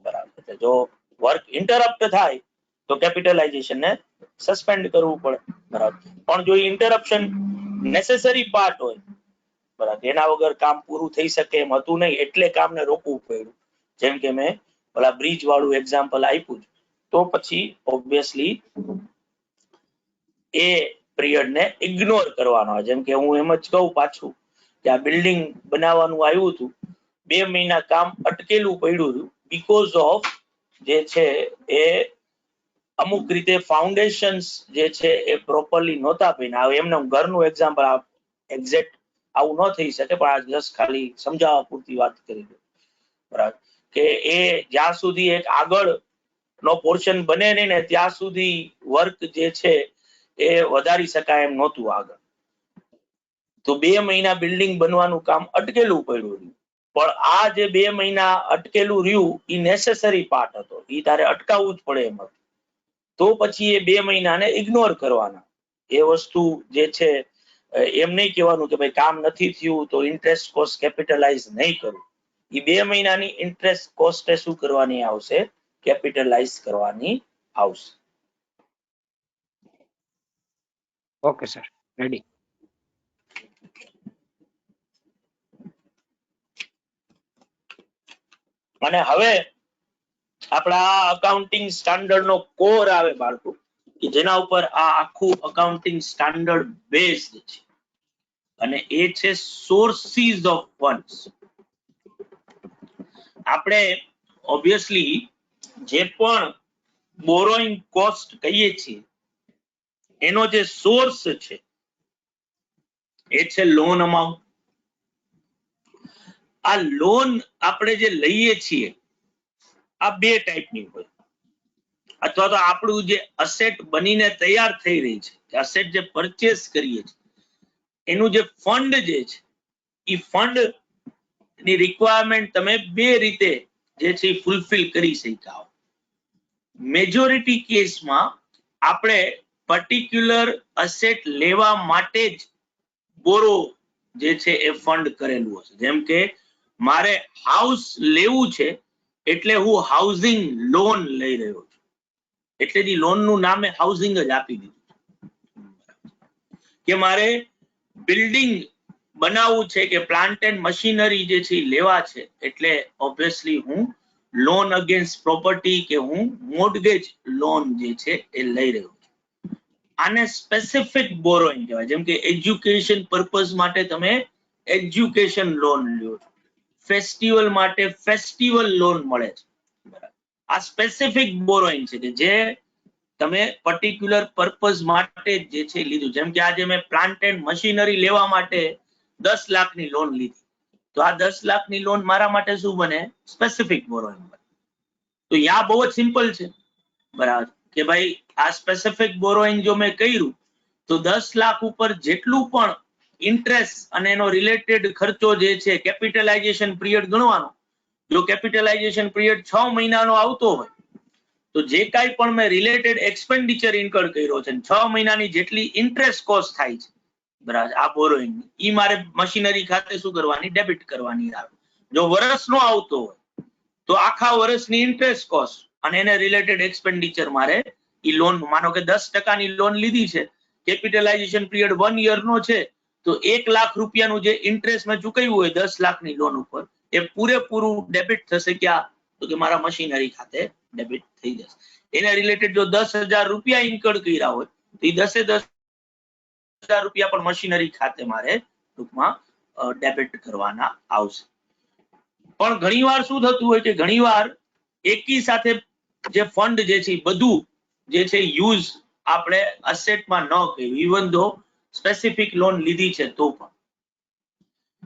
બરાબર, જો વર્ક ઇન્ટરપ્ટ થાય તો કેપિટલાઇઝેશન ને સસ્પેન્ડ કરવું પડે. બરાબર, પણ જો ઇન્ટરપ્શન નેસેસરી પાર્ટ હોય બરાબર, એના વગર કામ પૂરું થઈ શકે એમ હતું નહીં એટલે કામને રોકવું પડ્યું. જેમ કે મેં ઓલા બ્રિજ વાળું એક્ઝામ્પલ આપ્યું, તો પછી ઓબ્વિયસલી એ પીરિયડ ને ઇગ્નોર કરવાનો. જેમ કે હું એમ જ કહું પાછું કે આ બિલ્ડિંગ બનાવવાનું આવ્યું હતું, 2 મહિના કામ અટકેલું પડ્યું હતું બીકોઝ ઓફ જે છે એ અમુક રીતે ફાઉન્ડેશન્સ જે છે એ પ્રોપરલી નહોતા બન્યા. હવે એમને ઘરનું એક્ઝામ્પલ એક્ઝેક્ટ આવું ન થઈ શકે, પણ આ જસ્ટ ખાલી સમજાવવા પૂરતી વાત કરી દો. બરાબર, કે એ જ્યાં સુધી એક આગળ નો પોર્શન બને નહીં ને ત્યાં સુધી વર્ક જે છે એ વધારી શકાય એમ નહોતું આગળ. તો 2 મહિના બિલ્ડિંગ બનવાનું કામ અટકેલું પડ્યું રહ્યું, પણ આ જે 2 મહિના અટકેલું રહ્યું એ નેસેસરી પાર્ટ હતો, એ તારે અટકાવવું જ પડે એમ હતું. તો પછી એ 2 મહિનાને ઇગ્નોર કરવાના. એ વસ્તુ જે છે એમ નહીં કહેવાનું કે ભાઈ કામ નથી થયું તો ઇન્ટરેસ્ટ કોસ્ટ કેપિટલાઇઝ નહીં કરું. એ 2 મહિનાની ઇન્ટરેસ્ટ કોસ્ટ શું કરવાની આવશે? કેપિટલાઇઝ કરવાની આવશે. Okay sir, ready. અને હવે આપણા અકાઉન્ટિંગ સ્ટાન્ડર્ડ નો કોર આવે બાળકો, કે જેના ઉપર આ આખું અકાઉન્ટિંગ સ્ટાન્ડર્ડ બેઝડ છે, અને એ છે સોર્સિસ ઓફ ફંડ્સ. આપણે ઓબ્વિયસલી જે પણ બોરોઈંગ કોસ્ટ કહીએ છીએ એનો જે સોર્સ છે એ છે લોન અમાઉન્ટ. આ લોન આપણે જે લઈએ છીએ આ 2 ટાઈપની હોય, અથવા તો આપણું જે અસેટ બનીને તૈયાર થઈ રહી છે, અસેટ જે પરચેસ કરીએ છીએ એનું જે ફંડ જે છે એ ફંડ ની રિક્વાયરમેન્ટ તમે 2 રીતે જે છે ફૂલફિલ કરી શક્યા હો. મેજોરિટી કેસમાં આપણે પર્ટિક્યુલર અસેટ લેવા માટે જ બોરો જે છે એ ફંડ કરેલું હશે. જેમ કે મારે હાઉસ લેવું છે એટલે હું હાઉસિંગ લોન લઈ રહ્યો છું, એટલે જ લોન નું નામે હાઉસિંગ જ આપી દીધું કે મારે બિલ્ડિંગ બનાવવું છે કે પ્લાન્ટ એન્ડ મશીનરી જે છે લેવા છે, એટલે ઓબ્વિયસલી હું લોન અગેન્સ્ટ પ્રોપર્ટી કે હું મોર્ટગેજ લોન જે છે એ લઈ રહ્યો છું. આને સ્પેસિફિક બોરોઈંગ કહેવાય. જેમ કે એજ્યુકેશન પર્પઝ માટે તમે એજ્યુકેશન લોન લ્યો છો, ફેસ્ટિવલ માટે ફેસ્ટિવલ લોન મળે છે. આ સ્પેસિફિક બોરોઈંગ છે કે જે તમે પર્ટિક્યુલર પર્પઝ માટે જે છે લીધું. જેમ કે આજે મેં પ્લાન્ટ એન્ડ મશીનરી લેવા માટે 10 લાખની લોન લીધી, તો આ 10 લાખની લોન મારા માટે શું બને? સ્પેસિફિક બોરોઈંગ બને. તો યા બહુ જ સિમ્પલ છે, બરાબર, કે ભાઈ આ સ્પેસિફિક બોરોઈંગ જો મેં કર્યું તો 10 લાખ ઉપર જેટલું પણ ઇન્ટરેસ્ટ અને એનો રિલેટેડ ખર્ચો જે છે કેપિટલાઇઝેશન પીરિયડ ગણવાનો. જો કેપિટલાઇઝેશન પીરિયડ 6 મહિનાનો આવતો હોય તો જે કાંઈ પણ મેં રિલેટેડ એક્સપેન્ડિચર ઇન્કર કર્યો છે 6 મહિનાની જેટલી ઇન્ટરેસ્ટ કોસ્ટ થાય છે, બરાબર, આ બોરોઈંગ ઈ મારે મશીનરી ખાતે શું કરવાની? ડેબિટ કરવાની આવે. જો વર્ષનો આવતો હોય તો આખા વર્ષની ઇન્ટરેસ્ટ કોસ્ટ અને એને રિલેટેડ એક્સપેન્ડિચર મારે ઈ લોન, માનો કે 10% લોન લીધી છે, કેપિટલાઇઝેશન પીરિયડ 1 યર નો છે, તો 1 લાખ રૂપિયાનું જે ઇન્ટરેસ્ટ મેં ચૂકવ્યું હોય 10 લાખની લોન ઉપર, એ પૂરેપૂરું ડેબિટ થશે. ક્યાં? તો કે મારા મશીનરી ખાતે ડેબિટ થઈ જશે. એને રિલેટેડ જો 10,000 રૂપિયા ઇન્કર કર્યા હોય તો એ 10,000 રૂપિયા પણ મશીનરી ખાતે મારે ટૂંકમાં ડેબિટ કરવાના આવશે. પણ ઘણીવાર શું થતું હોય કે ઘણીવાર એકી સાથે જે ફંડ જે છે બધું જે છે યુઝ આપણે અસેટમાં ન કર્યું, ઇવન ધો સ્પેસિફિક લોન લીધી છે તો પણ.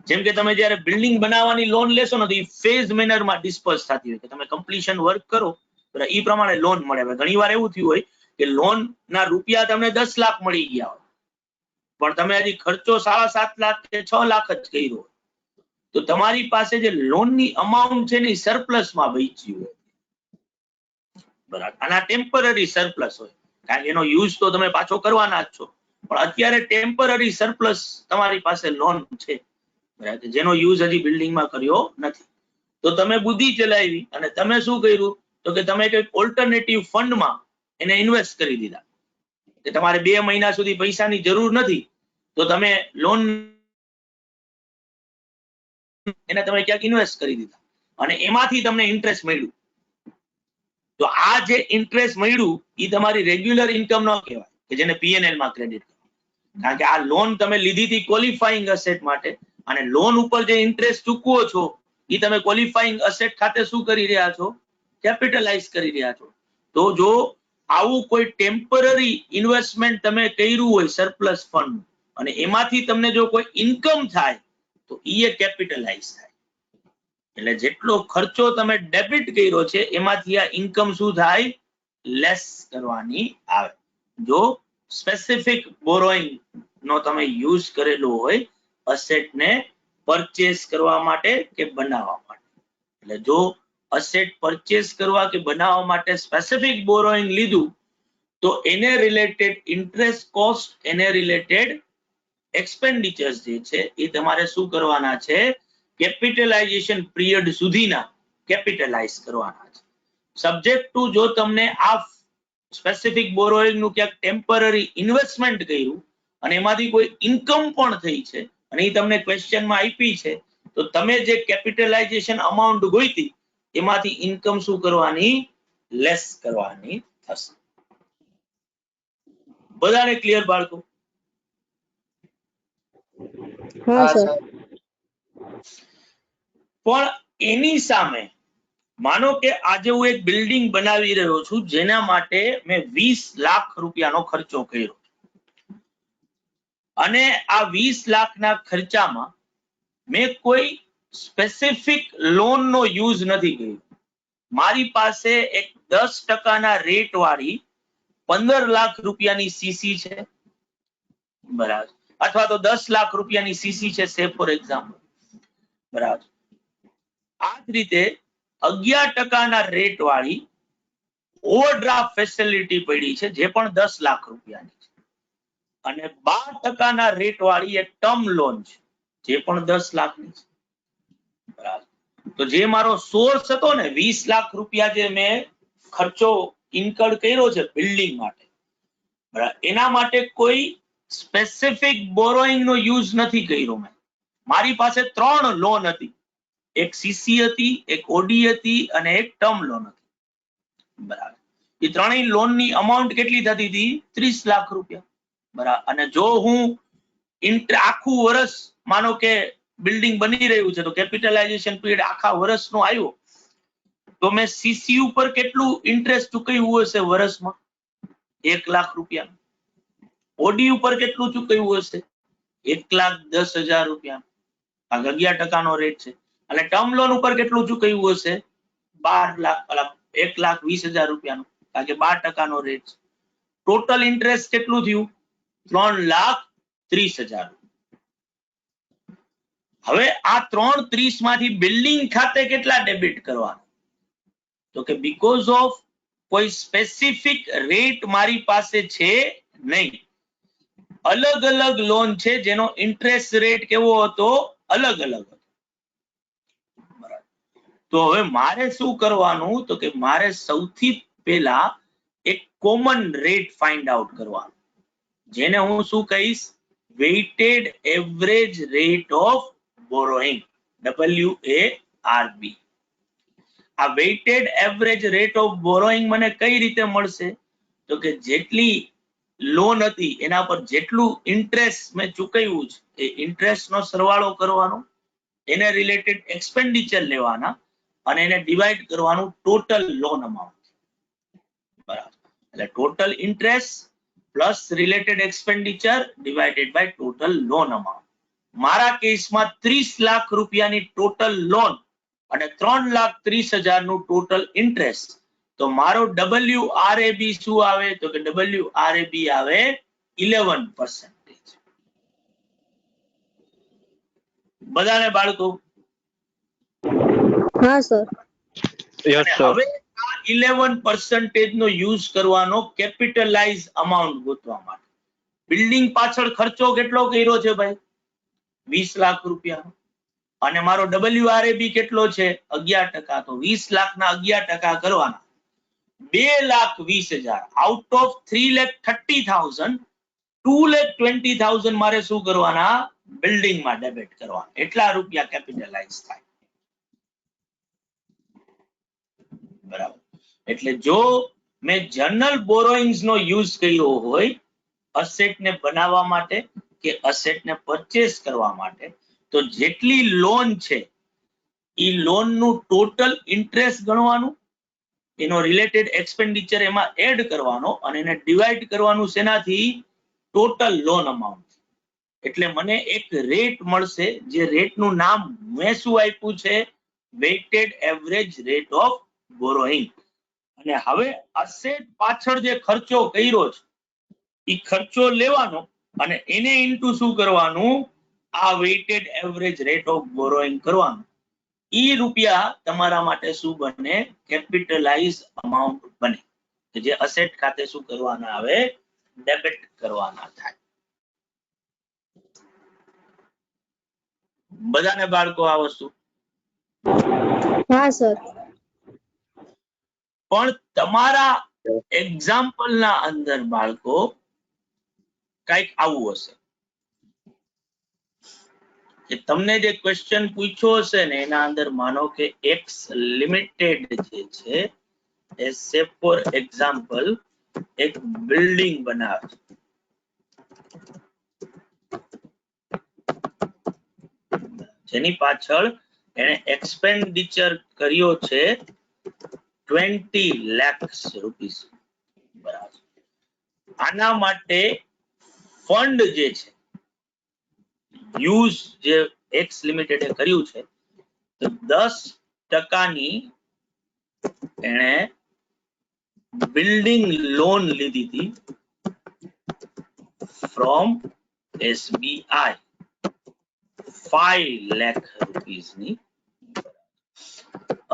જેમ કે તમે જ્યારે બિલ્ડિંગ બનાવવાની લોન લેશો ને તો એ ફેઝ મેનરમાં ડિસ્પર્સ થતી હોય કે તમે કમ્પ્લીશન વર્ક કરો એ પ્રમાણે લોન મળે. ઘણીવાર એવું થયું હોય કે લોન ના રૂપિયા તમને 10 લાખ મળી ગયા હોય પણ તમે હજી ખર્ચો 7.5 લાખ કે 6 લાખ જ કર્યો હોય, તો તમારી પાસે જે લોનની અમાઉન્ટ છે ને સરપ્લસમાં બચી હોય, બરાબર. અને આ ટેમ્પરરી સરપ્લસ હોય, કારણ કે એનો યુઝ તો તમે પાછો કરવાના જ છો, પણ અત્યારે ટેમ્પરરી સરપ્લસ તમારી પાસે લોન છે, બરાબર, જેનો યુઝ હજી બિલ્ડિંગમાં કર્યો નથી. તો તમે બુદ્ધિ ચલાવી અને તમે શું કર્યું? તો કે તમે કંઈક ઓલ્ટરનેટિવ ફંડમાં એને ઇન્વેસ્ટ કરી દીધા કે તમારે 2 મહિના સુધી પૈસાની જરૂર નથી, તો તમે લોન એને તમે ક્યાંક ઇન્વેસ્ટ કરી દીધા અને એમાંથી તમને ઇન્ટરેસ્ટ મળ્યું. તો આ જે ઇન્ટરેસ્ટ મળ્યું એ તમારી રેગ્યુલર ઇન્કમ ન કહેવાય કે જેને પીએનએલ માં ક્રેડિટ કરો, કારણ કે આ લોન તમે લીધી હતી ક્વોલિફાઈંગ અસેટ માટે અને લોન ઉપર જે ઇન્ટરેસ્ટ ચૂકવો છો એ તમે ક્વોલિફાઈંગ અસેટ ખાતે શું કરી રહ્યા છો? કેપિટલાઇઝ કરી રહ્યા છો. તો જો આવું કોઈ ટેમ્પરરી ઇન્વેસ્ટમેન્ટ તમે કર્યું હોય સરપ્લસ ફંડ અને એમાંથી તમને જો કોઈ ઇન્કમ થાય તો એ કેપિટલાઇઝ થાય. એટલે જેટલો ખર્ચો તમે ડેબિટ કર્યો છે એમાંથી આ ઇન્કમ શું થાય? લેસ કરવાની આવે. જો સ્પેસિફિક બોરોઈંગ નો તમે યુઝ કરેલો હોય અસેટને પરચેસ કરવા માટે કે બનાવવા માટે. એટલે જો અસેટ પરચેસ કરવા કે બનાવવા માટે સ્પેસિફિક બોરોઈંગ લીધું તો એને રિલેટેડ ઇન્ટરેસ્ટ કોસ્ટ, એને રિલેટેડ એક્સપેન્ડિચર્સ જે છે એ તમારે શું કરવાના છે? કેપિટલાઇઝેશન પીરિયડ સુધીના કેપિટલાઇઝ કરવાના છે. સબ્જેક્ટ ટુ જો તમને આ સ્પેસિફિક બોરોઈંગ નું ક્યાંક ટેમ્પરરી ઇન્વેસ્ટમેન્ટ કર્યું અને એમાંથી કોઈ ઇન્કમ પણ થઈ છે અને એ તમને ક્વેશ્ચનમાં આપી છે, તો તમે જે કેપિટલાઇઝેશન અમાઉન્ટ ગોઈતી એમાંથી ઇન્કમ શું કરવાની? લેસ કરવાની થશે. બધાને ક્લિયર બાળકો? હા સર. પણ એની સામે માનો કે આજે હું એક બિલ્ડિંગ બનાવી રહ્યો છું જેના માટે મેં 20 લાખ રૂપિયાનો ખર્ચો કર્યો અને આ 20 લાખના ખર્ચામાં મેં કોઈ સ્પેસિફિક લોનનો યુઝ નથી કર્યો. મારી પાસે એક 10% રેટ વાળી 15 લાખ રૂપિયાની સીસી છે, બરાબર, અથવા તો 10 લાખ રૂપિયાની સીસી છે સે ફોર એક્ઝામ્પલ, બરાબર. આ જ રીતે 11% રેટ વાળી ઓવરડ્રાફ્ટ ફેસિલિટી પડી છે જે પણ 10 લાખ રૂપિયાની છે અને 12% રેટ વાળી એક ટર્મ લોન છે જે પણ 10 લાખની છે, બરાબર. તો જે મારો સોર્સ હતો ને 20 લાખ રૂપિયા જે મેં ખર્ચો ઇન્કર કર્યો છે બિલ્ડિંગ માટે, બરાબર, એના માટે કોઈ સ્પેસિફિક બોરોઈંગ નો યુઝ નથી કર્યો મેં. મારી પાસે 3 લોન હતી, એક સીસી હતી, એક ઓડી હતી અને એક ટર્મ લોન હતી, બરાબર. એ ત્રણેય લોન ની અમાઉન્ટ કેટલી થતી હતી? 30 લાખ રૂપિયા, બરાબર. અને જો હું આખું વર્ષ માનો કે બિલ્ડિંગ બની રહ્યું છે તો કેપિટલાઇઝેશન પીરિયડ આખા વર્ષનું આવ્યું તો મેં સીસી ઉપર કેટલું ઇન્ટરેસ્ટ ચૂકવ્યું હશે વર્ષમાં? 1 લાખ રૂપિયા. ઓડી ઉપર કેટલું ચૂકવ્યું હશે? 1,10,000 રૂપિયા, 11% રેટ છે. અને ટર્મ લોન ઉપર કેટલું ચૂકવ્યું હશે? 1,20,000 રૂપિયાનું, કારણ કે 12% રેટ છે. ટોટલ ઇન્ટરેસ્ટ કેટલું થયું? 3,30,000. હવે આ 3,30 માંથી બિલ્ડિંગ ખાતે કેટલા ડેબિટ કરવાના? તો કે બીકોઝ ઓફ કોઈ સ્પેસિફિક રેટ મારી પાસે છે નહીં, અલગ અલગ લોન છે જેનો ઇન્ટરેસ્ટ રેટ કેવો હતો? અલગ અલગ હતો, બરાબર. તો હવે મારે શું કરવાનું? તો કે મારે સૌથી પહેલા એક કોમન રેટ ફાઇન્ડ આઉટ કરવાનો, જેને હું શું કહીશ? Weighted average rate of borrowing, WARB. આ weighted average rate of borrowing મને કઈ રીતે મળશે? તો કે જેટલી લોન હતી એના પર જેટલું ઇન્ટરેસ્ટ મેં ચૂકવ્યું છે એ ઇન્ટરેસ્ટ નો સરવાળો કરવાનો, એને રિલેટેડ એક્સપેન્ડિચર લેવાના અને એને ડિવાઈડ કરવાનું ટોટલ લોન અમાઉન્ટ, બરાબર. એટલે total interest plus related expenditure divided by total loan amount. મારા કેસમાં 30 લાખ રૂપિયાની ટોટલ લોન અને 3,30,000 નું ટોટલ ઇન્ટરેસ્ટ. તો મારો WRAB શું આવે? તો કે WRAB આવે 11%. બધાને બાળકો? હા સર. Yes, અને sir. હવે આ 11% નો યુઝ કરવાનો કેપિટલાઇઝ અમાઉન્ટ ગોતવા માટે. બિલ્ડિંગ પાછળ ખર્ચો કેટલો કર્યો છે ભાઈ? 20 લાખ રૂપિયા. અને મારો WRAB કેટલો છે? 11%. તો 20 લાખના 11% કરવાના, 2,20,000. આઉટ ઓફ 3,30,000 2,20,000 મારે શું કરવાના? બિલ્ડિંગમાં ડેબિટ કરવાના. એટલા રૂપિયા કેપિટલાઇઝ થાય, બરાબર. એટલે જો મેં જનરલ બોરોઈંગ્સ નો યુઝ કર્યો હોય અસેટ ને બનાવવા માટે કે અસેટ ને પરચેસ કરવા માટે, તો જેટલી લોન છે એ લોન નું ટોટલ ઇન્ટરેસ્ટ ગણવાનું, એનો રિલેટેડ એક્સપેન્ડિચર એમાં એડ કરવાનો અને એને ડિવાઈડ કરવાનું શેનાથી? Total loan amount. એટલે મને એક રેટ મળશે, જે રેટનું નામ મેં શું આપ્યું છે? Weighted average rate of borrowing. અને હવે અસેટ પાછળ જે ખર્ચો કર્યો છે એ ખર્ચો લેવાનો અને એને ઇન્ટુ શું કરવાનું? આ weighted average rate of borrowing કરવાનું. ઈ રૂપિયા તમારા માટે શું બને? કેપિટલાઇઝ અમાઉન્ટ બને, જે અસેટ ખાતે શું કરવાના આવે? ડેબિટ કરવાના થાય. બધાને બાળકો આ વસ્તુ? હા સર. પણ તમારા એક્ઝામ્પલ ના અંદર બાળકો કઈક આવું હશે કે તમને જે ક્વેશ્ચન પૂછ્યો હશે ને એના અંદર માનો કે એક્સ લિમિટેડ જે છે એ સે ફોર એક્ઝામ્પલ એક બિલ્ડિંગ બનાવે છે, જેની પાછળ એને એક્સપેન્ડિચર કર્યો છે 20 lakhs રૂપીસ, બરાબર. આના માટે ફંડ જે છે યુઝ જે એક્સ લિમિટેડે કર્યું છે તો 10%ની એને બિલ્ડિંગ લોન લીધી હતી ફ્રોમ SBI 5 લાખ રૂપીસની.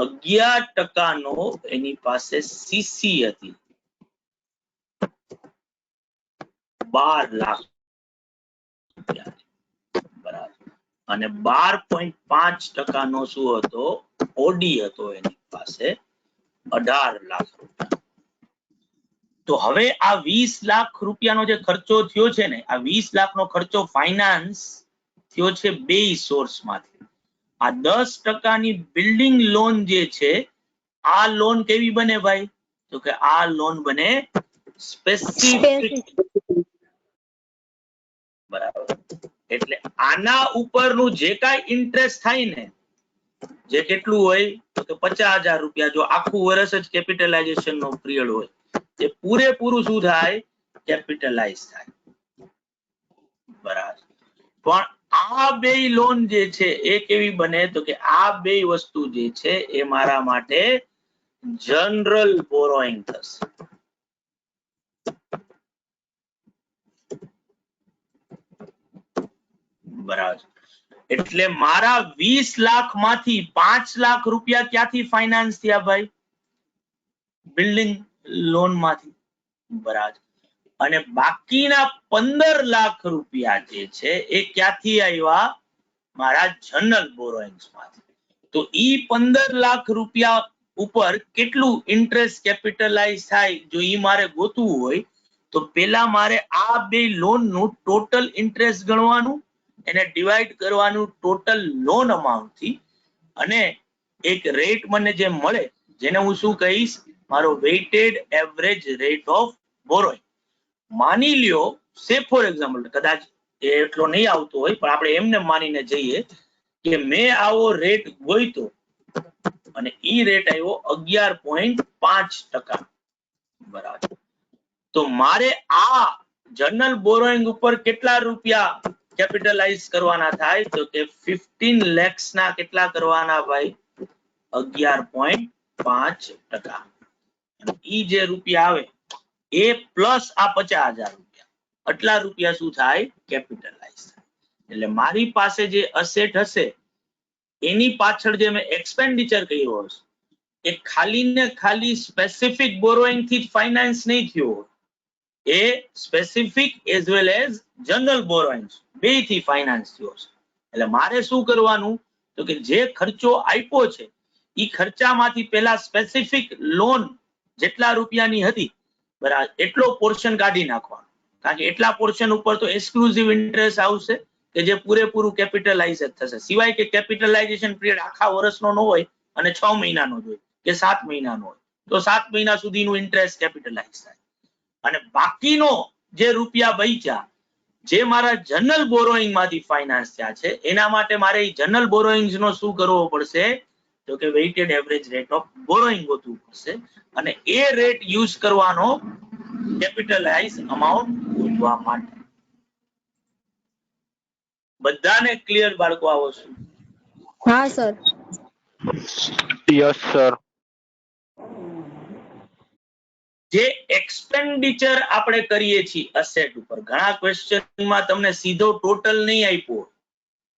11% એની પાસે સીસી હતી 12 લાખ રૂપિયા, બરાબર. અને 12.5% શું હતો? ઓડી હતો એની પાસે 18 લાખ રૂપિયા. તો હવે આ 20 લાખ રૂપિયાનો જે ખર્ચો થયો છે ને, આ 20 લાખનો ખર્ચો ફાઇનાન્સ થયો છે બે સોર્સ માંથી. આ 10% બિલ્ડિંગ લોન જે છે, આ લોન કેવી બને ભાઈ? તો કે આ લોન બને સ્પેસિફિક. બરાબર. એટલે આના ઉપરનું જે કાંઈ ઇન્ટરેસ્ટ થાય ને, જે કેટલું હોય તો કે 50,000 રૂપિયા, જો આખું વર્ષ જ કેપિટલાઇઝેશન નો પીરિયડ હોય, એ પૂરેપૂરું શું થાય? કેપિટલાઇઝ થાય. બરાબર. પણ આ બે લોન જે છે એ કેવી બને? તો કે આ બે વસ્તુ જે છે એ મારા માટે જનરલ બોરોઈંગ થશે. બરાબર. એટલે મારા 20 લાખ માંથી 5 લાખ રૂપિયા ક્યાંથી ફાઇનાન્સ થયા ભાઈ? બિલ્ડિંગ લોન માંથી. બરાબર. અને બાકીના 15 લાખ રૂપિયા જે છે એ ક્યાંથી આવ્યા? મારા જનરલ બોરોઈંગ્સ માંથી. તો ઈ 15 લાખ રૂપિયા ઉપર કેટલું ઇન્ટરેસ્ટ કેપિટલાઇઝ થાય, જો ઈ મારે ગોતવું હોય તો પેલા મારે આ બે લોન નું ટોટલ ઇન્ટરેસ્ટ ગણવાનું, એને ડિવાઈડ કરવાનું ટોટલ લોન અમાઉન્ટ થી, અને એક રેટ મને જે મળે, જેને હું શું કહીશ? મારો weighted average rate of borrowing. માની લ્યો, સે ફોર એક્ઝામ્પલ, કદાચ એટલો નહીં આવતો હોય, પણ આપણે એમને માનીને જઈએ કે મેં આવો રેટ ગોઈતો અને ઈ રેટ આવ્યો 11.5%. બરાબર. તો મારે આ જનરલ બોરોઈંગ ઉપર કેટલા રૂપિયા કેપિટલાઇઝ કરવાના થાય? તો કે 15 lakhs ના કેટલા કરવાના ભાઈ? 11.5%. ઈ જે રૂપિયા આવે એ પ્લસ આ 50,000 રૂપિયા, આટલા રૂપિયા શું થાય? કેપિટલાઇઝ થાય. એટલે મારી પાસે જે અસેટ હશે એની પાછળ જે મેં એક્સપેન્ડિચર કર્યો હશે, એ ખાલી ને ખાલી સ્પેસિફિક બોરોઈંગ થી જ ફાઇનાન્સ નહીં થયો, એ specific as well as general borrowings બે થી ફાઇનાન્સ થયો છે. એટલે મારે શું કરવાનું? તો કે જે ખર્ચો આપ્યો છે ઈ ખર્ચામાંથી પેલા સ્પેસિફિક લોન જેટલા રૂપિયાની હતી, બરાબર, એટલો પોર્શન કાઢી નાખવાનો. કારણ કે એટલા પોર્શન ઉપર તો એક્સક્લુઝિવ ઇન્ટરેસ્ટ આવશે કે જે પૂરેપૂરું કેપિટલાઇઝ થશે. સિવાય કે કેપિટલાઇઝેશન પીરિયડ આખા વર્ષનો ન હોય અને 6 મહિનાનો જ હોય કે 7 મહિનાનો હોય, તો 7 મહિના સુધીનું ઇન્ટરેસ્ટ કેપિટલાઇઝ થાય. અને બાકીનો જે રૂપિયા બચ્યા, જે મારા જનરલ બોરોઈંગ માંથી ફાઇનાન્સ થયા છે, એના માટે મારે જનરલ બોરોઈંગ્સ નો શું કરવો પડશે? તો કે weighted average rate of borrowing ગોતવું પડશે, અને એ રેટ યુઝ કરવાનો કેપિટલાઇઝ અમાઉન્ટ ગોતવા માટે. બધાને ક્લિયર બાળકો આવો છો? હા સર. Yes sir. જે એક્સપેન્ડિચર આપણે કરીએ છીએ અસેટ ઉપર, ઘણા ક્વેશ્ચનમાં તમને સીધો ટોટલ નહીં આપ્યો,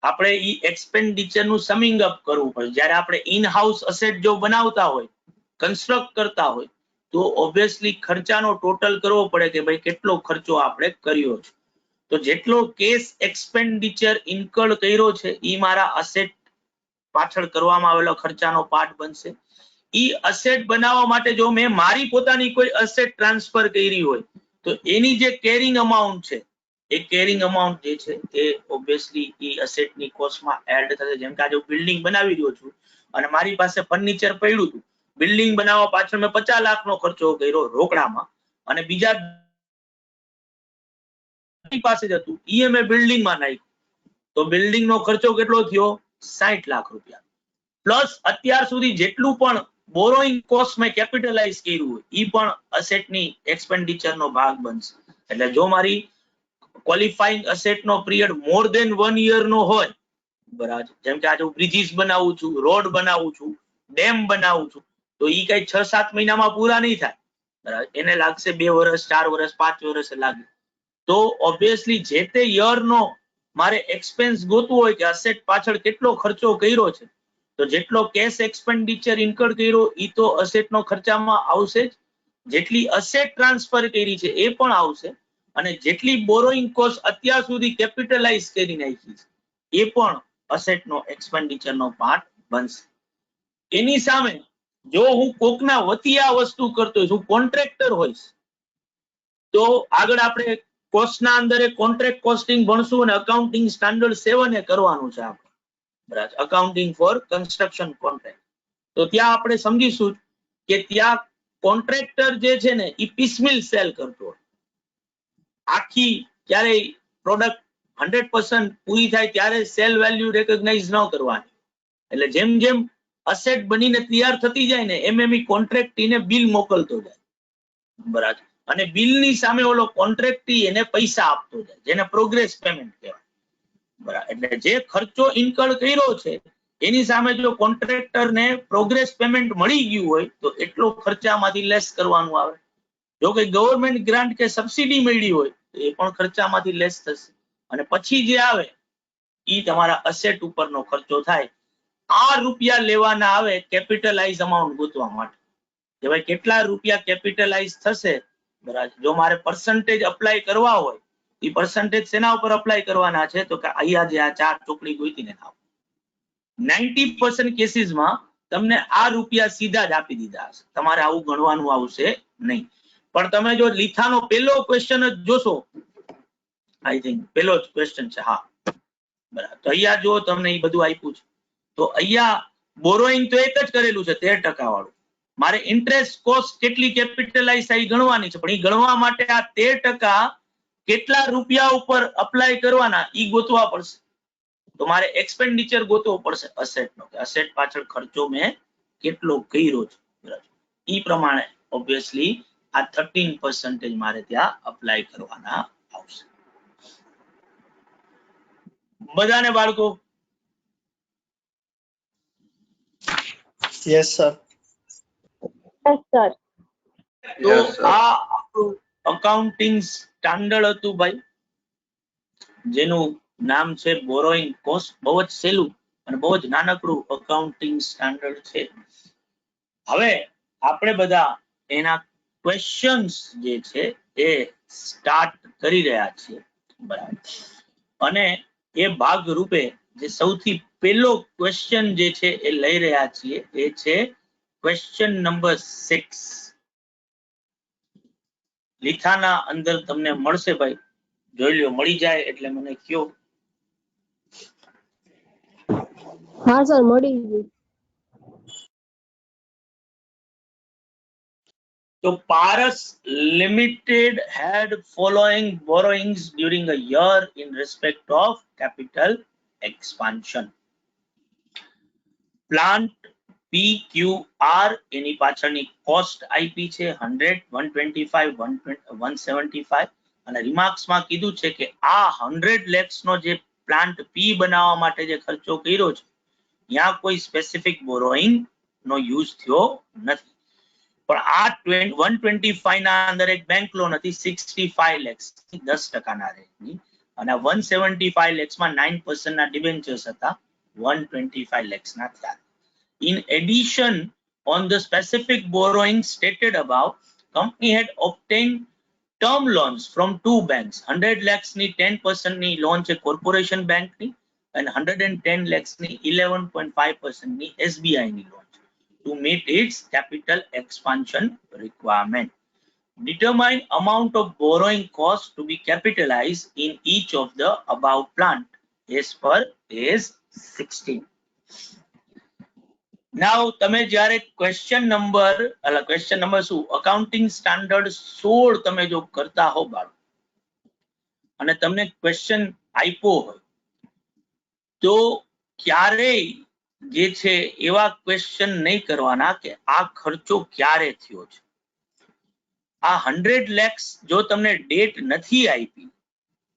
આપણે ઈ એક્સપેન્ડિચર નું સમિંગ અપ કરવું પડે. જ્યારે આપણે ઇન હાઉસ અસેટ જો બનાવતા હોય, કન્સ્ટ્રક્ટ કરતા હોય, તો ઓબ્વિયસલી ખર્ચાનો ટોટલ કરવો પડે કે ભાઈ કેટલો ખર્ચો આપણે કર્યો છે. તો જેટલો કેસ એક્સપેન્ડિચર ઇન્કર્ડ કર્યો છે ઈ મારા અસેટ પાછળ કરવામાં આવેલો ખર્ચાનો પાર્ટ બનશે. ઈ અસેટ બનાવવા માટે જો મેં મારી પોતાની કોઈ અસેટ ટ્રાન્સફર કરી હોય, તો એની જે કેરિંગ અમાઉન્ટ છે, એ કેરિંગ અમાઉન્ટ જે છે એ ઓબ્વિયસલી ઈ અસેટની કોસ્ટમાં એડ થશે. જેમ કે આજે બિલ્ડિંગ બનાવી રહ્યો છું અને મારી પાસે ફર્નિચર પડ્યું હતું, બિલ્ડિંગ બનાવવા પાછળ મેં 50 લાખનો ખર્ચો કર્યો રોકડામાં, અને બીજા પાસે જ હતું ઈ મેં બિલ્ડિંગમાં નાખ્યું, તો બિલ્ડિંગનો ખર્ચો કેટલો થયો? 60 લાખ રૂપિયા. પ્લસ અત્યાર સુધી જેટલું પણ બોરોઈંગ કોસ્ટ મેં કેપિટલાઇઝ કર્યું હોય, ઈ પણ અસેટની એક્સપેન્ડિચરનો ભાગ બનશે. એટલે જો મારી ક્વોલિફાઈંગ અસેટનો પીરિયડ મોર ધેન 1 યર નો હોય, બરાબર, જેમ કે આજે હું બ્રિજીસ બનાવું છું, રોડ બનાવું છું, ડેમ બનાવું છું, તો ઈ કઈ 6-7 મહિનામાં પૂરા નહીં થાય, બરાબર, એને લાગશે 2 વર્ષ, 4 વર્ષ, 5 વર્ષ લાગે. તો ઓબ્વિયસલી જે તે યર નો મારે એક્સપેન્સ ગોતવો હોય કે અસેટ પાછળ કેટલો ખર્ચો કર્યો છે, તો જેટલો કેશ એક્સપેન્ડિચર ઇન્કર કર્યો ઈ તો અસેટનો ખર્ચામાં આવશે જ, જેટલી અસેટ ટ્રાન્સફર કરી છે એ પણ આવશે, અને જેટલી બોરોઈંગ કોસ્ટ અત્યાર સુધી કેપિટલાઇઝ કરી નાખી છે એ પણ અસેટનો એક્સપેન્ડિચરનો પાર્ટ બનશે. એની સામે જો હું કોકના વતી આ વસ્તુ કરતો હોઈશ, હું કોન્ટ્રાક્ટર હોઈશ, તો આગળ આપણે કોસ્ટના અંદર કોન્ટ્રાક્ટ કોસ્ટિંગ ભણશું અને અકાઉન્ટિંગ સ્ટાન્ડર્ડ 7 એ કરવાનું છે આપણે, બરાબર, અકાઉન્ટિંગ ફોર કન્સ્ટ્રક્શન કોન્ટ્રાક્ટ. તો ત્યાં આપણે સમજીશું કે ત્યાં કોન્ટ્રાક્ટર જે છે ને એ પીસમિલ સેલ કરતો હોય, આખી ક્યારેય પ્રોડક્ટ 100% પૂરી થાય ત્યારે સેલ વેલ્યુ રેકગ્નાઇઝ ન કરવાની. એટલે જેમ જેમ અસેટ બનીને તૈયાર થતી જાય ને એમ ઈ કોન્ટ્રાક્ટીને બિલ મોકલતો જાય, બરાબર, અને બિલની સામે ઓલો કોન્ટ્રાક્ટી એને પૈસા આપતો જાય, જેને પ્રોગ્રેસ પેમેન્ટ કહેવાય, બરાબર. એટલે જે ખર્ચો ઇન્કર કર્યો છે એની સામે જો કોન્ટ્રાક્ટરને પ્રોગ્રેસ પેમેન્ટ મળી ગયું હોય તો એટલો ખર્ચામાંથી લેસ કરવાનું આવે. જો કોઈ ગવર્મેન્ટ ગ્રાન્ટ કે સબસિડી મળી હોય તો એ પણ ખર્ચામાંથી લેસ થશે, અને પછી જે આવે ઈ તમારા અસેટ ઉપરનો ખર્ચો થાય. આ રૂપિયા લેવાના આવે કેપિટલાઇઝ અમાઉન્ટ ગોતવા માટે, કે ભાઈ કેટલા રૂપિયા કેપિટલાઇઝ થશે, બરાબર. જો મારે પર્સન્ટેજ અપ્લાય કરવા હોય, એ પર્સન્ટેજ શેના ઉપર અપ્લાય કરવાના છે, તો કે અહીંયા જે આ 4 ચોકડી ગોતીને થાવ. 90% કેસીસમાં તમને આ રૂપિયા સીધા જ આપી દીધા હશે, તમારે આવું ગણવાનું આવશે નહીં. પણ તમે જો લીથાનો પહેલો ક્વેશ્ચન જ જોશો, આઈ થિંક પહેલો જ ક્વેશ્ચન છે, હા, બરાબર. તો અહીંયા જો તમને એ બધું આપ્યું છે, તો અહીંયા બોરોઈંગ તો એક જ કરેલું છે 13% વાળું. મારે ઇન્ટરેસ્ટ કોસ્ટ કેટલી કેપિટલાઇઝ થાય ગણવાની છે, પણ એ ગણવા માટે આ 13% કેટલા રૂપિયા ઉપર અપ્લાય કરવાના ઈ ગોતવા પડશે. તો મારે એક્સપેન્ડિચર ગોતવો પડશે અસેટનો, કે અસેટ પાછળ ખર્ચો મેં કેટલો કર્યો છે, બરાબર. ઈ પ્રમાણે ઓબ્વિયસલી આ 13% મારે ત્યાં અપ્લાય કરવાના આવશે. બધાને બાળકો? Yes, sir. Yes, sir. તો Yes, sir. આ આપણું અકાઉન્ટિંગ સ્ટાન્ડર્ડ હતું ભાઈ, જેનું નામ છે બોરોઈંગ કોસ્ટ. બહુ જ સહેલું અને બહુ જ નાનકડું અકાઉન્ટિંગ સ્ટાન્ડર્ડ છે. હવે આપણે બધા એના ક્વેશ્ચન્સ જે છે એ સ્ટાર્ટ કરી રહ્યા છીએ, બરાબર. અને એ ભાગ રૂપે જે સૌથી પહેલો ક્વેશ્ચન જે છે એ લઈ રહ્યા છીએ એ છે ક્વેશ્ચન નંબર 6. લીથાના અંદર તમને મળશે ભાઈ, જોઈ લ્યો, મળી જાય એટલે મને કયો. હા સર, મળી ગયું. So Paras Limited had following borrowings during a year in respect of capital expansion. Plant PQR એની પાછળની કોસ્ટ આપી છે 100, 125, 175, અને રિમાર્ક્સમાં કીધું છે કે આ 100 lakhs નો જે પ્લાન્ટ પી બનાવવા માટે જે ખર્ચો કર્યો છે ત્યાં કોઈ સ્પેસિફિક બોરોઈંગ નો યુઝ થયો નથી. પણ આ 125 ના અંદર એક બેંક લોન હતી 65 lakhs 10% ના રેટની, અને 175 lakhs માં 9% ના ડિબેન્ચર્સ હતા 125 lakhs ના થયા. In addition, on the specific borrowing stated above, company had obtained term loans from 2 banks. 100 lakhs ની 10% ની લોન છે કોર્પોરેશન બેંક ની, અને 110 lakhs ની 11.5% ની SBI ની loan to meet its capital expansion requirement. Determine amount of borrowing cost to be capitalized in each of the above plant as per page 16. Now તમે જ્યારે ક્વેશ્ચન નંબર શું accounting standard 16 તમે જો કરતા હો બાળકો, અને તમને ક્વેશ્ચન આપ્યો હોય તો ક્યારેય જે છે એવા ક્વેશ્ચન નહીં કરવાના કે આ ખર્ચો ક્યારે થયો છે. આ 100 lakhs જો તમને ડેટ નથી આપી,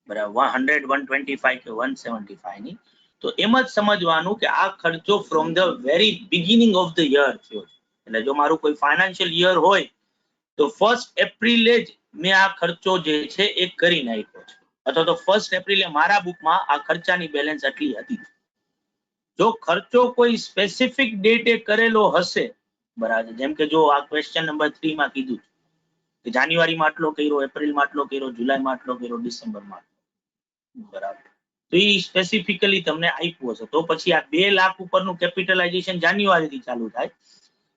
બરાબર, 100, 125 કે 175 ની, તો એમ જ સમજવાનું કે આ ખર્ચો from the very beginning of the year થયો છે. એટલે જો મારું કોઈ ફાઇનાન્શિયલ યર હોય તો 1 એપ્રિલે જ મેં આ ખર્ચો જે છે એ કરી નાખ્યો છે, અથવા તો 1 એપ્રિલે મારા બુકમાં આ ખર્ચાની બેલેન્સ આટલી હતી. જો ખર્ચો કોઈ સ્પેસિફિક ડેટે કરેલો હશે, બરાબર, જેમ કે જો આ ક્વેશ્ચન નંબર 3 માં કીધું કે જાન્યુઆરીમાં આટલો કર્યો, એપ્રિલમાં આટલો કર્યો, જુલાઈમાં આટલો કર્યો, ડિસેમ્બરમાં, બરાબર, તો એ સ્પેસિફિકલી તમને આપ્યું હશે. તો પછી આ 2 લાખ ઉપરનું કેપિટલાઇઝેશન જાન્યુઆરી થી ચાલુ થાય,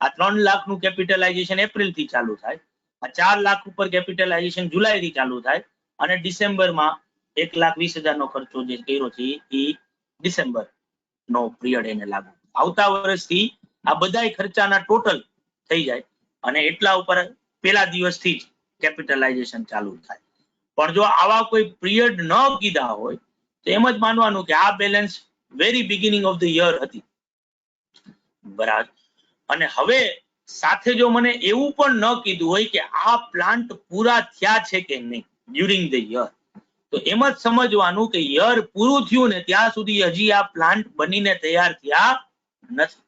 આ 3 લાખનું કેપિટલાઇઝેશન એપ્રિલ થી ચાલુ થાય, આ 4 લાખ ઉપર કેપિટલાઇઝેશન જુલાઈ થી ચાલુ થાય, અને ડિસેમ્બરમાં 1,20,000 નો ખર્ચો જે કર્યો છે એ ડિસેમ્બર નો પિરિયડ એને લાગુ. આવતા વર્ષથી આ બધાય ખર્ચાના ટોટલ થઈ જાય અને એટલા ઉપર પેલા દિવસથી જ કેપિટલાઇઝેશન ચાલુ થાય. પણ જો આવા કોઈ પિરિયડ ન કીધા હોય તો એમ જ માનવાનું કે આ balance very beginning of the year હતી, બરાબર. અને હવે સાથે જો મને એવું પણ ન કીધું હોય કે આ પ્લાન્ટ પૂરા થયા છે કે નહીં ડ્યુરિંગ ધ યર, તો એમ જ સમજવાનું કે યર પૂરું થયું ને ત્યાં સુધી હજી આ પ્લાન્ટ બનીને તૈયાર થયા નથી.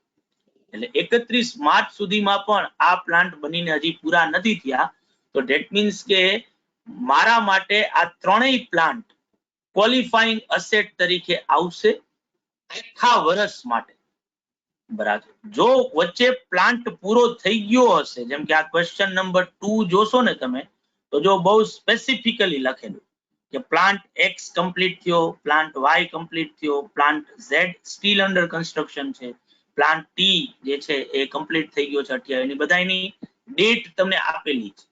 એટલે 31 માર્ચ સુધીમાં પણ આ પ્લાન્ટ બનીને હજી પૂરા નથી થયા. તો ધેટ મીન્સ કે મારા માટે આ ત્રણેય પ્લાન્ટ ક્વોલિફાઈંગ અસેટ તરીકે આવશે આખા વર્ષ માટે, બરાબર. જો વચ્ચે પ્લાન્ટ પૂરો થઈ ગયો હશે, જેમ કે આ ક્વેશ્ચન નંબર 2 જોશો ને તમે, તો જો બહુ સ્પેસિફિકલી લખેલું કે પ્લાન્ટ એક્સ કમ્પ્લીટ થયો, પ્લાન્ટ વાય કમ્પ્લીટ થયો, plant Z steel under construction છે, પ્લાન્ટ ટી જે છે એ કમ્પ્લીટ થઈ ગયો છે 28, એની બધાની ડેટ તમને આપેલી છે.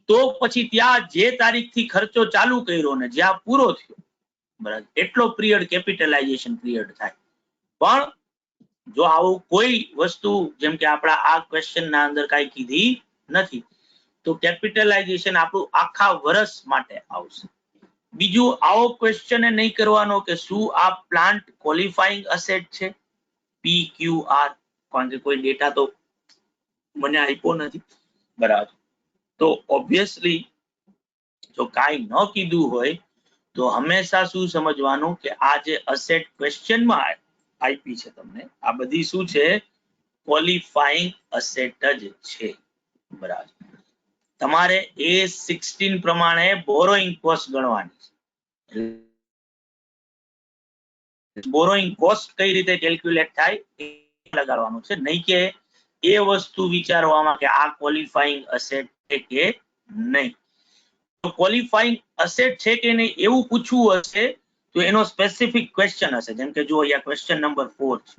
તો પછી ત્યાં જે તારીખથી ખર્ચો ચાલુ કર્યો ને જ્યાં પૂરો થયો, બરાબર, એટલો પિરિયડ કેપિટલાઇઝેશન પિરિયડ થાય. પણ જો આવું કોઈ વસ્તુ જેમ કે આપણા આ ક્વેશ્ચન ના અંદર કાંઈ કીધી નથી, તો કેપિટલાઇઝેશન આપણું આખા વર્ષ માટે આવશે. બીજું આવો ક્વેશ્ચન નહીં કરવાનો કે શું આ પ્લાન્ટ ક્વોલિફાઈંગ અસેટ છે, PQR, કારણ કે કોઈ ડેટા તો મને આપ્યો નથી, બરાબર. તો ઓબ્વિયસલી જો કાંઈ ન કીધું હોય તો હંમેશા શું સમજવાનું કે આ જે અસેટ ક્વેશ્ચનમાં આપી છે તમને, આ બધી શું છે, ક્વોલિફાઈંગ અસેટ જ છે, બરાબર. તમારે A16 પ્રમાણે બોરોઈંગ કોસ્ટ ગણવાની છે. બોરોઈંગ કોસ્ટ કઈ રીતે કેલ્ક્યુલેટ થાય એ લગાડવાનું છે, નહીં કે એ વસ્તુ વિચારવામાં કે આ ક્વોલિફાઈંગ અસેટ છે કે નહીં. તો ક્વોલિફાઈંગ અસેટ છે કે નહીં એવું પૂછવું હશે તો એનો સ્પેસિફિક ક્વેશ્ચન હશે. જેમ કે જો અહીંયા ક્વેશ્ચન નંબર 4 છે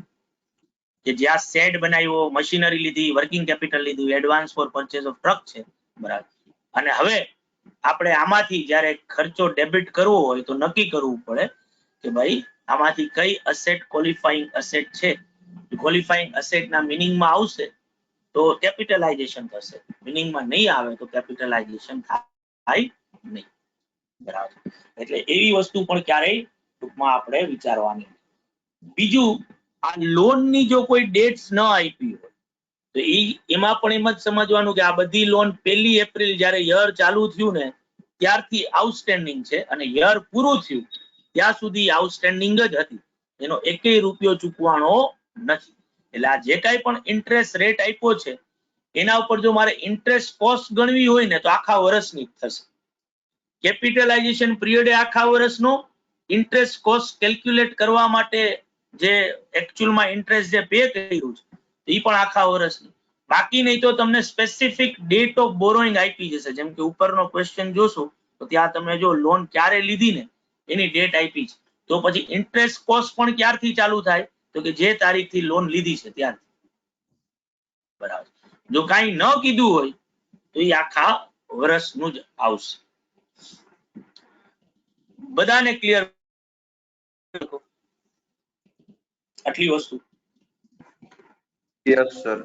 કે જ્યાં શેડ બનાવ્યો, મશીનરી લીધી, વર્કિંગ કેપિટલ લીધું, advance for purchase of truck છે, બરાબર. અને હવે આપણે આમાંથી જ્યારે ખર્ચો ડેબિટ કરવો હોય તો નક્કી કરવું પડે કે ભાઈ આમાંથી કઈ અસેટ ક્વોલિફાઈંગ અસેટ છે. ક્વોલિફાઈંગ અસેટના મિનિંગમાં આવશે તો કેપિટલાઇઝેશન થશે, મિનિંગમાં નહીં આવે તો કેપિટલાઇઝેશન થાય નહીં, બરાબર. એટલે એવી વસ્તુ પણ ક્યારેય ટૂંકમાં આપણે વિચારવાની. બીજું, આ લોનની જો કોઈ ડેટ્સ ન આપી હોય તો એમાં પણ એમ જ સમજવાનું કે આ બધી લોન 1 એપ્રિલ જ્યારે યર ચાલુ થયું ને ત્યારથી આઉટસ્ટેન્ડિંગ છે અને યર પૂરું થયું ત્યાં સુધી આઉટસ્ટેન્ડિંગ જ હતી, એનો એકેય રૂપિયો ચૂકવાનો નથી. એટલે આ જે કાંઈ પણ ઇન્ટરેસ્ટ રેટ આપ્યો છે એના ઉપર જો મારે ઇન્ટરેસ્ટ કોસ્ટ ગણવી હોય ને તો આખા વર્ષની થશે. કેપિટલાઇઝેશન પિરિયડ આખા વર્ષનો, ઇન્ટરેસ્ટ કોસ્ટ કેલ્ક્યુલેટ કરવા માટે જે એકચ્યુઅલમાં ઇન્ટરેસ્ટ જે પે કર્યું છે એ પણ આખા વર્ષની. બાકી નહીં તો તમને સ્પેસિફિક ડેટ ઓફ બોરોઈંગ આપી જશે. જેમ કે ઉપરનો ક્વેશ્ચન જોશો તો ત્યાં તમે જો લોન ક્યારે લીધી ને એની ડેટ આપી છે, તો પછી ઇન્ટરેસ્ટ કોસ્ટ પણ ક્યારથી ચાલુ થાય તો કે જે તારીખથી લોન લીધી છે ત્યારથી, બરાબર. જો કાંઈ ન કીધું હોય તો એ આખા વર્ષનું જ આવશે. બધાને ક્લિયર? આટલી વસ્તુ. Yes, sir.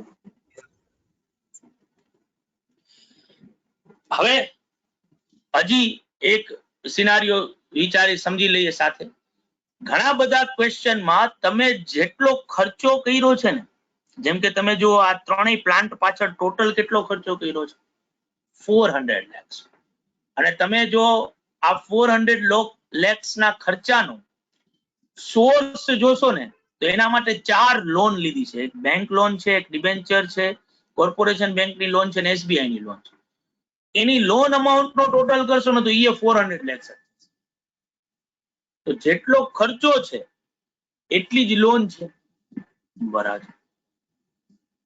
હવે હજી એક સિનારીઓ વિચારી સમજી લઈએ સાથે. ઘણા બધા ક્વેશ્ચનમાં તમે જેટલો ખર્ચો કર્યો છે ને, જેમ કે તમે જો આ ત્રણેય પ્લાન્ટ પાછળ ટોટલ કેટલો ખર્ચો કર્યો છે 400 lakhs, અને તમે જો આ 400 lakhs ના ખર્ચાનો સોર્સ જોશો ને તો એના માટે 4 લોન લીધી છે. એક બેંક લોન છે, એક ડિબેન્ચર છે, કોર્પોરેશન બેંકની લોન છે અને SBI ની લોન છે. એની લોન અમાઉન્ટ નો ટોટલ કરશો ને તો એ 400 lakhs. તો જેટલો ખર્ચો છે એટલી જ લોન છે, બરાબર.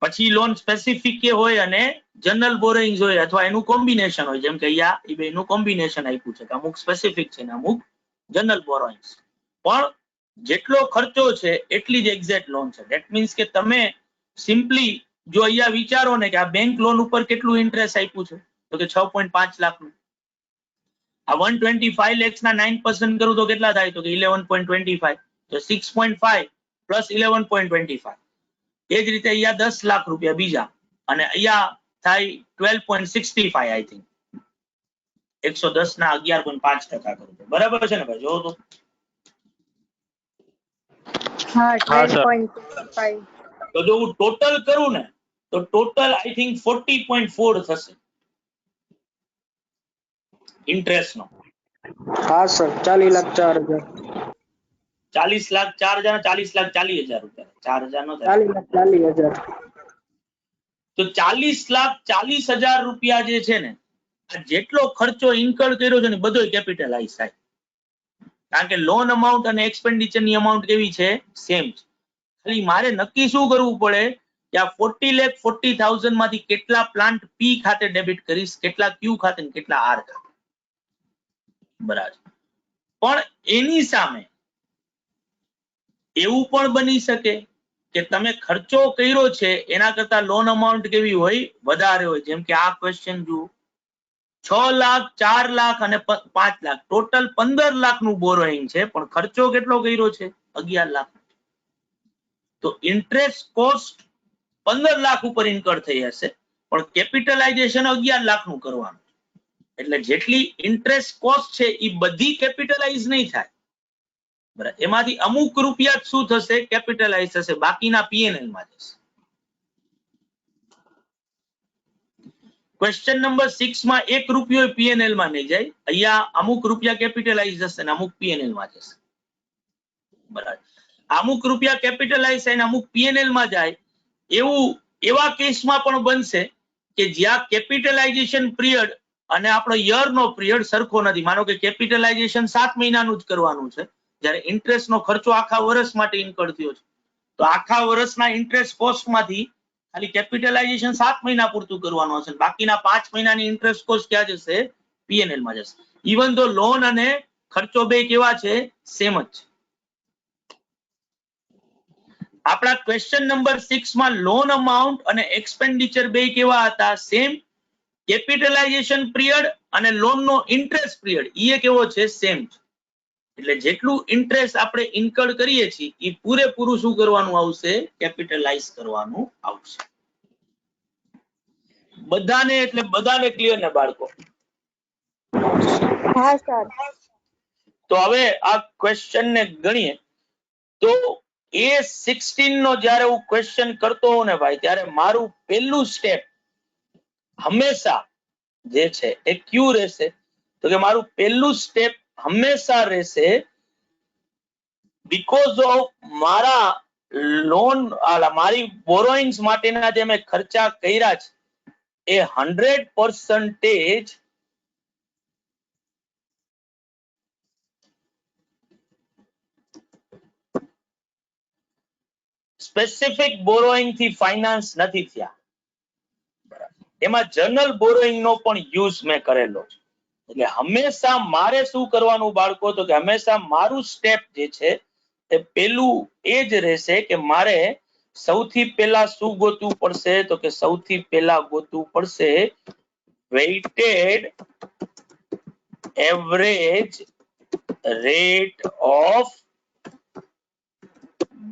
પછી લોન સ્પેસિફિક કે હોય અને જનરલ બોરોઈંગ્સ હોય અથવા એનું કોમ્બિનેશન હોય. જેમ કે અહીંયા એ બેનું કોમ્બિનેશન આપ્યું છે કે અમુક સ્પેસિફિક છે ને અમુક જનરલ બોરોઈંગ્સ, પણ જેટલો ખર્ચો છે એટલી જ એક્ઝેક્ટ લોન છે. ધેટ મીન્સ કે તમે સિમ્પલી જો અહીંયા વિચારો ને કે આ બેંક લોન ઉપર કેટલું ઇન્ટરેસ્ટ આપ્યું છે, તો કે 6.5 લાખનું. આ 125 lakhs ના 9% કરું તો કેટલા થાય, તો કે 11.25. તો 6.5 પ્લસ 11.25. એ જ રીતે અહીંયા 10 લાખ રૂપિયા બીજા, અને અહીંયા થાય 12.65 આઈ થિંક. 110 ના 11.5% કરું તો બરાબર છે ને ભાઈ? જોવો તો હા હા સર 12.5. તો જો હું ટોટલ કરું ને તો ટોટલ આઈ થિંક 40.4 થશે ઇન્ટરેસ્ટ નો. હા સર 40,04,000 40 લાખ 4,000, 40 લાખ 40,000 રૂપિયા. 4,000 નો થાય. 40,40,000 તો 40 લાખ 40,000 રૂપિયા જે છે ને, આ જેટલો ખર્ચો ઇન્કર કર્યો છે ને બધો કેપિટલાઇઝ થાય. કારણ કે લોન અમાઉન્ટ અને એક્સપેન્ડિચર ની અમાઉન્ટ કેવી છે? સેમ છે. ખાલી મારે નક્કી શું કરવું પડે કે આ 40,40,000 માંથી કેટલા પ્લાન્ટ પી ખાતે ડેબિટ કરીશ, કેટલા ક્યુ ખાતે ને કેટલા આર ખાતે. બરાબર. પણ એની સામે એવું પણ બની શકે કે તમે ખર્ચો કર્યો છે એના કરતા લોન અમાઉન્ટ કેવી હોય? વધારે હોય. જેમ કે આ ક્વેશ્ચન જુઓ, 6 લાખ 4 લાખ અને 5 લાખ ટોટલ 15 લાખનું બોરોઈંગ છે, પણ ખર્ચો કેટલો કર્યો છે? 11 લાખ. તો ઇન્ટરેસ્ટ કોસ્ટ 15 લાખ ઉપર ઇન્કર થઈ હશે, પણ કેપિટલાઇઝેશન 11 લાખનું કરવાનું. એટલે જેટલી ઇન્ટરેસ્ટ કોસ્ટ છે એ બધી કેપિટલાઇઝ નહીં થાય. બરાબર. એમાંથી અમુક રૂપિયા જ શું થશે? કેપિટલાઇઝ થશે, બાકીના પીએનએલ માં જશે. ક્વેશ્ચન નંબર 6 માં 1 રૂપિયો પીએનએલ માં નહીં જાય. અહીંયા અમુક રૂપિયા કેપિટલાઇઝ થશે ને અમુક પીએનએલ માં જશે. બરાબર. અમુક રૂપિયા કેપિટલાઇઝ થઈને અમુક પીએનએલ માં જાય, એવા કેસમાં પણ બનશે કે જ્યાં કેપિટલાઇઝેશન પીરિયડ અને આપણો યર નો પીરિયડ સરખો નથી. માનો કે કેપિટલાઇઝેશન 7 મહિનાનું જ કરવાનું છે, જ્યારે ઇન્ટરેસ્ટ નો ખર્ચો આખા વર્ષ માટે ઇન્કર થયો છે. તો આખા વર્ષના ઇન્ટરેસ્ટ કોસ્ટ માંથી ખાલી કેપિટલાઇઝેશન 7 મહિના પૂરતું કરવાનું હશે, બાકીના 5 મહિનાની ઇન્ટરેસ્ટ કોસ્ટ ક્યાં જશે? પીએનએલ માં જશે. ઇવન તો લોન અને ખર્ચો બે કેવા છે? સેમ જ છે. આપણા ક્વેશ્ચન નંબર 6 માં લોન અમાઉન્ટ અને એક્સપેન્ડિચર બે કેવા હતા? સેમ. કેપિટલાઇઝેશન પીરિયડ અને લોન નો ઇન્ટરેસ્ટ પીરિયડ એ કેવો છે? સેમ છે. એટલે જેટલું ઇન્ટરેસ્ટ આપણે ઇન્કર કરીએ છીએ એ પૂરેપૂરું શું કરવાનું આવશે? કેપિટલાઇઝ કરવાનું આવશે. બધાને એટલે બધાને ક્લિયર ને બાળકો? હા સર. તો હવે આ ક્વેશ્ચન ને ગણીએ તો A16 નો જ્યારે હું ક્વેશ્ચન કરતો હોઉં ને ભાઈ, ત્યારે મારું પહેલું સ્ટેપ હંમેશા જે છે એ ક્યુ રહેશે? તો કે મારું પહેલું સ્ટેપ હંમેશા રહેશે બીકોઝ ઓફ મારા લોન મારી બોરોઈંગ્સ માટેના જે મેં ખર્ચા કર્યા છે એ 100% સ્પેસિફિક બોરોઈંગ થી ફાઇનાન્સ નથી થયા. એમાં જનરલ બોરોઈંગ નો પણ યુઝ મેં કરેલો છે. એટલે હંમેશા મારે શું કરવાનું બાળકો? તો કે હંમેશા મારું સ્ટેપ જે છે એ પેલું એ જ રહેશે કે મારે સૌથી પહેલા શું ગોતવું પડશે? તો કે સૌથી પહેલા ગોતવું પડશે weighted average rate of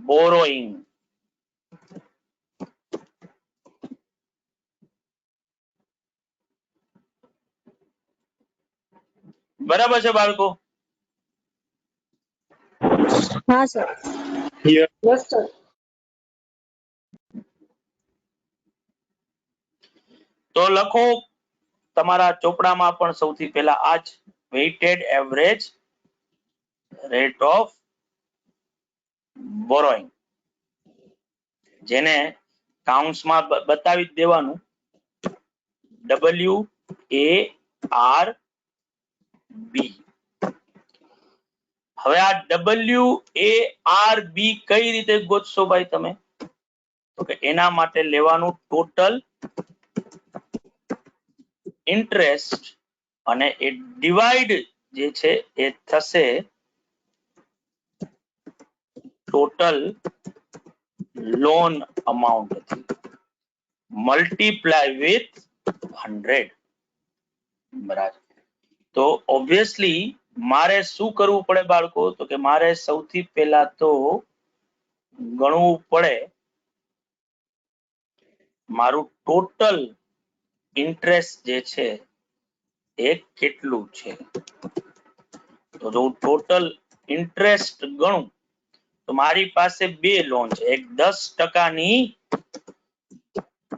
borrowing. બરાબર છે બાળકો? હા સર. Yes sir. તો લખો તમારા ચોપડામાં પણ સૌથી પહેલા આ જ weighted average rate of borrowing, જેને કાઉન્ટ્સમાં બતાવી જ દેવાનું WARB. હવે આ WARB કઈ રીતે ગોતશો ભાઈ તમે? તો કે એના માટે લેવાનું ટોટલ ઇન્ટરેસ્ટ અને એ ડિવાઈડ જે છે એ થશે total loan amount multiply with 100 બરાબર. તો ઓબ્વિયસલી મારે શું કરવું પડે બાળકો? તો કે મારે સૌથી પહેલા તો ગણવું પડે મારું ટોટલ ઇન્ટરેસ્ટ જે છે એ કેટલું છે. તો જો હું ટોટલ ઇન્ટરેસ્ટ ગણું તો મારી પાસે બે લોન છે. એક 10%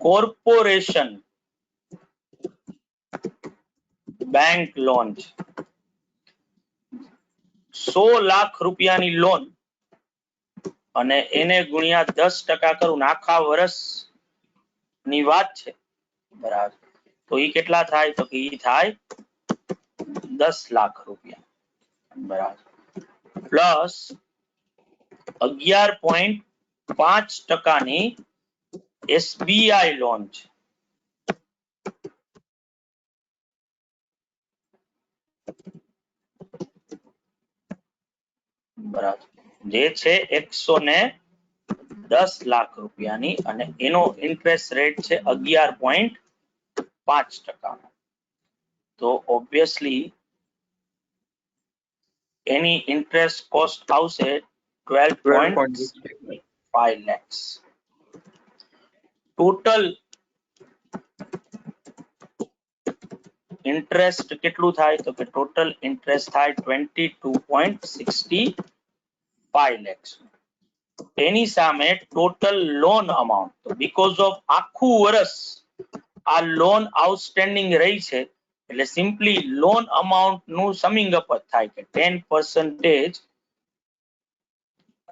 કોર્પોરેશન બેંક લોન છે. 100 લાખ રૂપિયાની લોન અને એને ગુણ્યા 10% કરું, આખા વર્ષ ની વાત છે બરાબર. તો એ કેટલા થાય? તો કે એ થાય 10 લાખ રૂપિયા બરાબર. પ્લસ 11.5% ની એસબીઆઈ લોન છે બરાબર, જે છે 110 લાખ રૂપિયાની અને એનો ઇન્ટરેસ્ટ રેટ છે 11.5%. તો ઓબ્વિયસલી એની ઇન્ટરેસ્ટ કોસ્ટ આવશે 12.5 lakhs. ટોટલ ઇન્ટરેસ્ટ કેટલું થાય? તો કે ટોટલ ઇન્ટરેસ્ટ થાય 22.65 lakhs. એની સામે ટોટલ લોન અમાઉન્ટ, તો બીકોઝ ઓફ આખું વર્ષ આ લોન આઉટસ્ટેન્ડિંગ રહી છે એટલે સિમ્પલી લોન અમાઉન્ટ નું સમિંગ અપ જ થાય કે 10%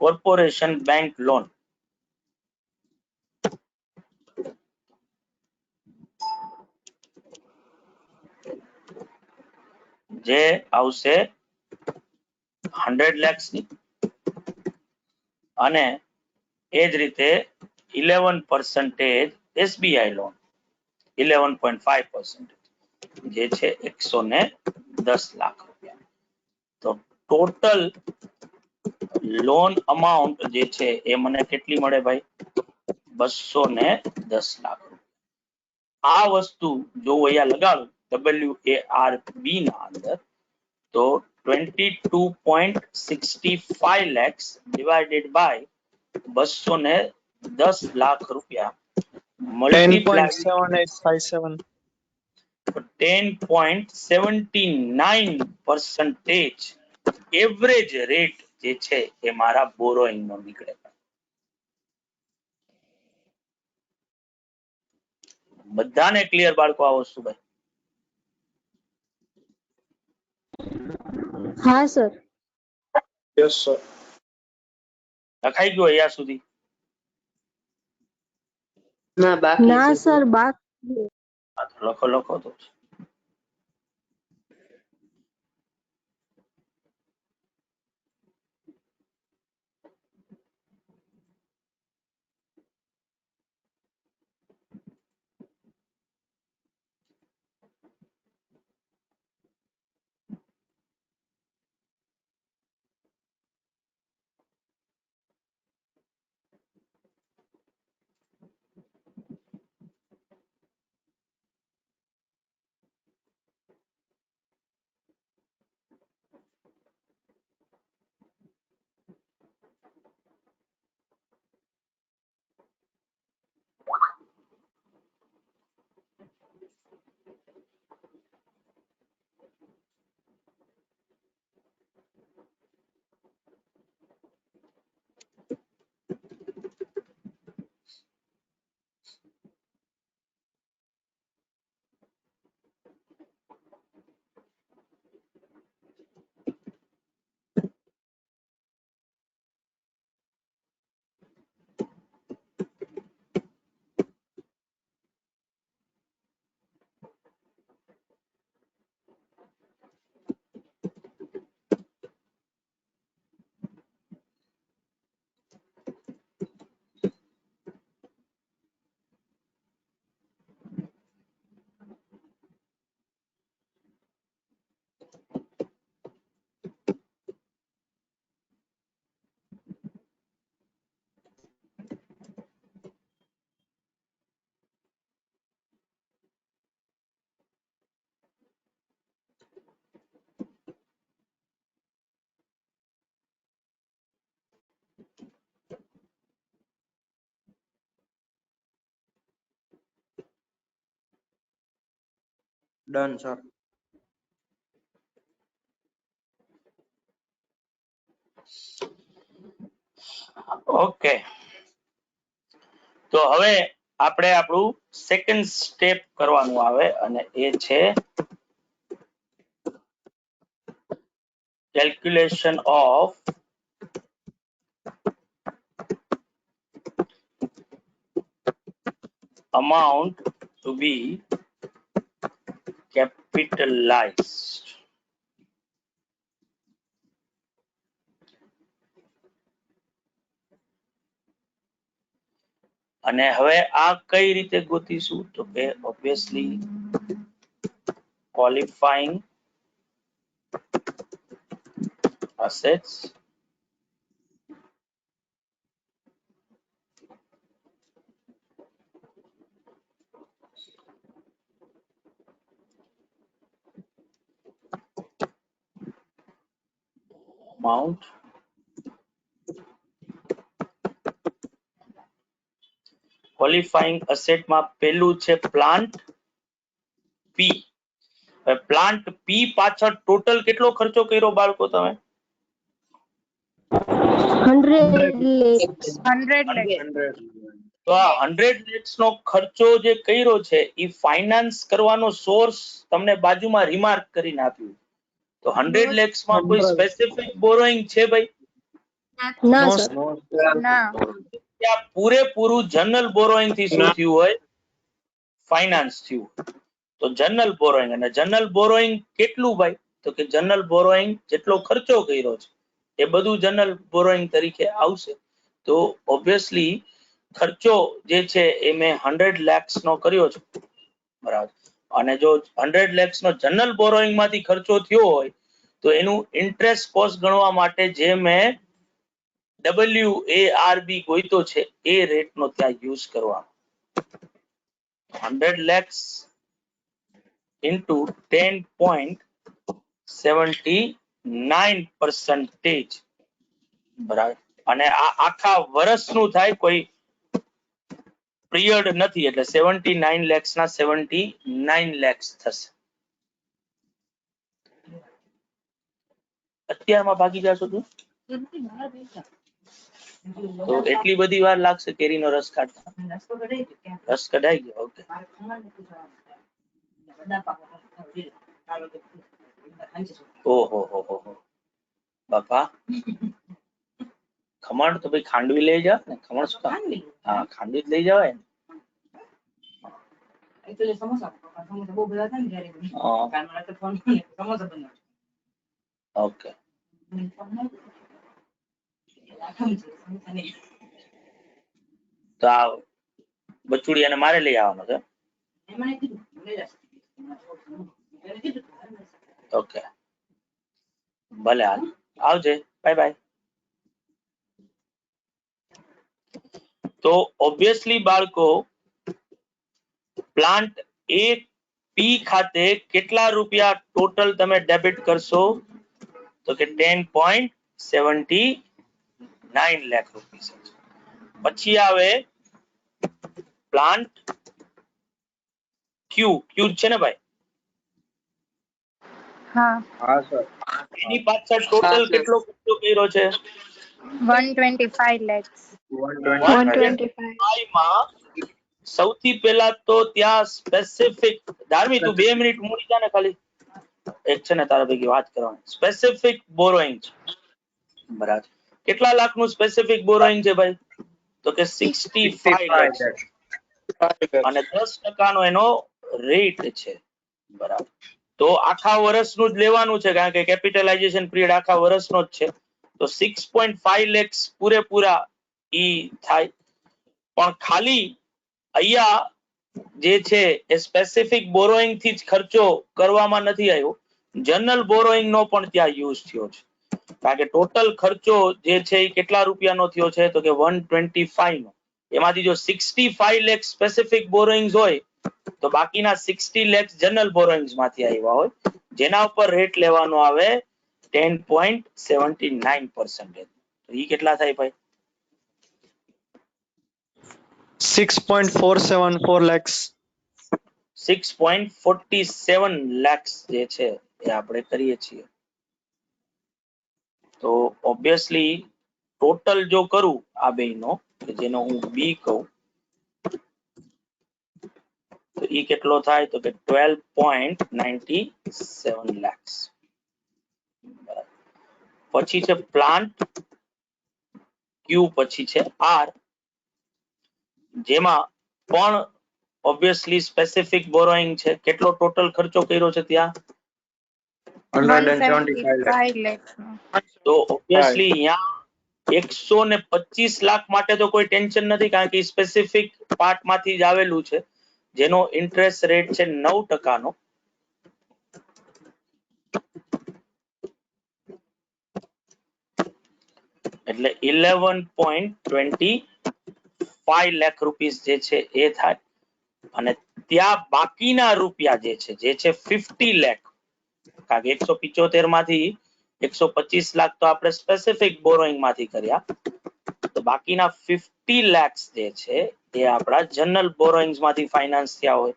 કોર્પોરેશન બેંક લોન જે આવશે 100 lakhs ની અને એ જ રીતે 11% એસબીઆઈ લોન 11.5% જે છે 110 લાખ રૂપિયા. તો ટોટલ લોન અમાઉન્ટ જે છે એ મને કેટલી મળે ભાઈ? 210 લાખ રૂપિયા. આ વસ્તુ જો અહીંયા લગાડું WARB ના અંદર તો 22.65 lakhs divided by 210 લાખ રૂપિયા મલ્ટીપ્લાય 10.7857. 10.79% એવરેજ રેટ જે છે એ મારા બોરોઈંગ નો નીકળે. બધાને ક્લિયર બાળકો આ વસ્તુ ભાઈ? હા સર. Yes, sir. લખાઈ ગયો અહીંયા સુધી? ના સર, બાકી. લખો તો. Done, sir. ઓકે, તો હવે આપણે આપણું સેકન્ડ સ્ટેપ કરવાનું આવે અને એ છે calculation of amount to be capitalized. અને હવે આ કઈ રીતે ગોતીશું તો કે obviously qualifying assets amount qualifying asset માં પહેલું છે પ્લાન્ટ પી. હવે પ્લાન્ટ પી પાછળ ટોટલ કેટલો ખર્ચો કર્યો બાળકો તમે? 100 lakhs. 100 lakhs. 100. તો આ 100 lakhs નો ખર્ચો જે કર્યો છે એ ફાઇનાન્સ કરવાનો સોર્સ તમને બાજુમાં રિમાર્ક કરીને આપ્યું. તો 100 lakhs માં કોઈ સ્પેસિફિક બોરોઈંગ છે ભાઈ? ના No, સર. No, sir. ના. ત્યાં પૂરેપૂરું જનરલ બોરોઈંગ થી શું થયું હોય? ફાઇનાન્સ થયું. તો જનરલ બોરોઈંગ, અને જનરલ બોરોઈંગ કેટલું ભાઈ? તો કે જનરલ બોરોઈંગ જેટલો ખર્ચો કર્યો છે એ બધું જનરલ બોરોઈંગ તરીકે આવશે. તો ઓબ્વિયસલી ખર્ચો જે છે એ મેં 100 lakhs નો કર્યો છે, બરાબર. અને જો 100 lakhs નો જનરલ બોરોઈંગ માંથી ખર્ચો થયો હોય તો એનું ઇન્ટરેસ્ટ કોસ્ટ ગણવા માટે જે મેં WARB ગોઈતો છે એ રેટ નો ત્યાં યુઝ કરવાનો. 100 lakhs into 10.79%, બરાબર. અને આ આખા વર્ષનું થાય, કોઈ પિરિયડ નથી, એટલે 79 lakhs ના 79 lakhs થશે. અત્યારમાં ભાગી જશો તું તો એટલી બધી વાર લાગશે કેરીનો રસ કાઢતા? રસ કઢાઈ ગયો. ઓકે, ઓહો હો હો હો બાપા, ખમણ તો ભાઈ ખાંડવી લઈ જાવ ને. ખમણ શું કામ? હા, ખાંડવી જ લઈ જવાય ને. ઓકે, તો આ બચુડિયાને મારે લઈ આવવાનો છે. ઓકે, ભલે, હાલ આવજે, બાય બાય. તો ઓબ્વિયસલી બાળકો પ્લાન્ટ એ પી ખાતે કેટલા રૂપિયા ટોટલ તમે ડેબિટ કરશો? તો કે 10.79 લાખ રૂપિયા. પછી આવે પ્લાન્ટ ક્યુ. ક્યુ છે ને ભાઈ? હા. હા, sir. એની પાછળ ટોટલ કેટલો ખર્ચો કર્યો છે? 125 lakhs. 125. 125 માં સૌથી પહેલા તો ત્યાં સ્પેસિફિક, ધાર્મી તું 2 મિનિટ મૂકી જા ને, ખાલી એક છે ને તારા ભેગી વાત કરવાની. સ્પેસિફિક બોરોઈંગ છે, બરાબર. કેટલા લાખનું સ્પેસિફિક બોરોઈંગ છે ભાઈ? તો કે 65 lakhs. અને 10% નો એનો રેટ છે, બરાબર. તો આખા વર્ષનું જ લેવાનું છે, કારણ કે કેપિટલાઇઝેશન પીરિયડ આખા વર્ષનો જ છે. તો 6.5 lakhs પૂરેપૂરા ઈ થાય. પણ ખાલી અહીંયા જે છે એ સ્પેસિફિક બોરોઈંગ થી જ ખર્ચો કરવામાં નથી આવ્યો, જનરલ બોરોઈંગ નો પણ ત્યાં યુઝ થયો છે. કારણ કે ટોટલ ખર્ચો જે છે એ કેટલા રૂપિયાનો થયો છે? તો કે 125 નો. એમાંથી જો 65 lakhs સ્પેસિફિક બોરોઈંગ્સ હોય તો બાકીના 60 lakhs જનરલ બોરોઈંગ્સ માંથી આવ્યા હોય, જેના ઉપર રેટ લેવાનો આવે 10.79%. તો ઈ કેટલા થાય ભાઈ? 6.474 lakhs. 6.47 lakhs જે છે એ આપણે કરીએ છીએ. તો ઓબ્વિયસલી ટોટલ જો કરું આ બેનો કે જેનો હું બી કહું તો ઈ કેટલો થાય તો કે 12.97 lakhs. પછી છે પ્લાન્ટ ક્યુ, પછી છે આર, જેમાં પણ ઓબ્વિયસલી સ્પેસિફિક બોરોઈંગ છે. કેટલો ટોટલ ખર્ચો કર્યો છે ત્યાં? 175 lakhs નો. તો ઓબ્વિયસલી અહીંયા 125 લાખ માટે તો કોઈ ટેન્શન નથી, કારણ કે સ્પેસિફિક પાર્ટ માંથી જ આવેલું છે, જેનો ઇન્ટરેસ્ટ રેટ છે 9% નો. એટલે 11.25 લાખ રૂપીસ જે છે એ થાય. અને ત્યાં બાકીના રૂપિયા જે છે 50 લાખ, કારણ કે 175 માંથી 125 લાખ તો આપણે સ્પેસિફિક બોરોઈંગ માંથી કર્યા, તો બાકીના 50 lakhs જે છે એ આપણા જનરલ બોરોઈંગ્સ માંથી ફાઇનાન્સ થયા હોય,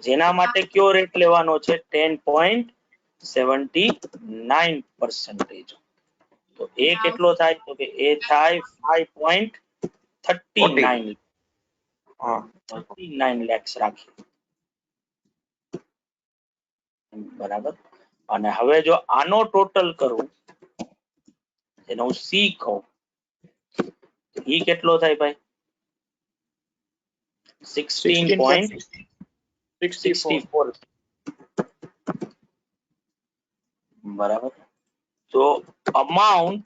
જેના માટે કયો રેટ લેવાનો છે? 10.79%. તો એ કેટલો થાય તો કે એ થાય 5.39 lakhs રાખી. બરાબર. અને હવે જો આનો ટોટલ કરું, એનો હું સી કહું, ઈ કેટલો થાય ભાઈ? 16.64. બરાબર. તો amount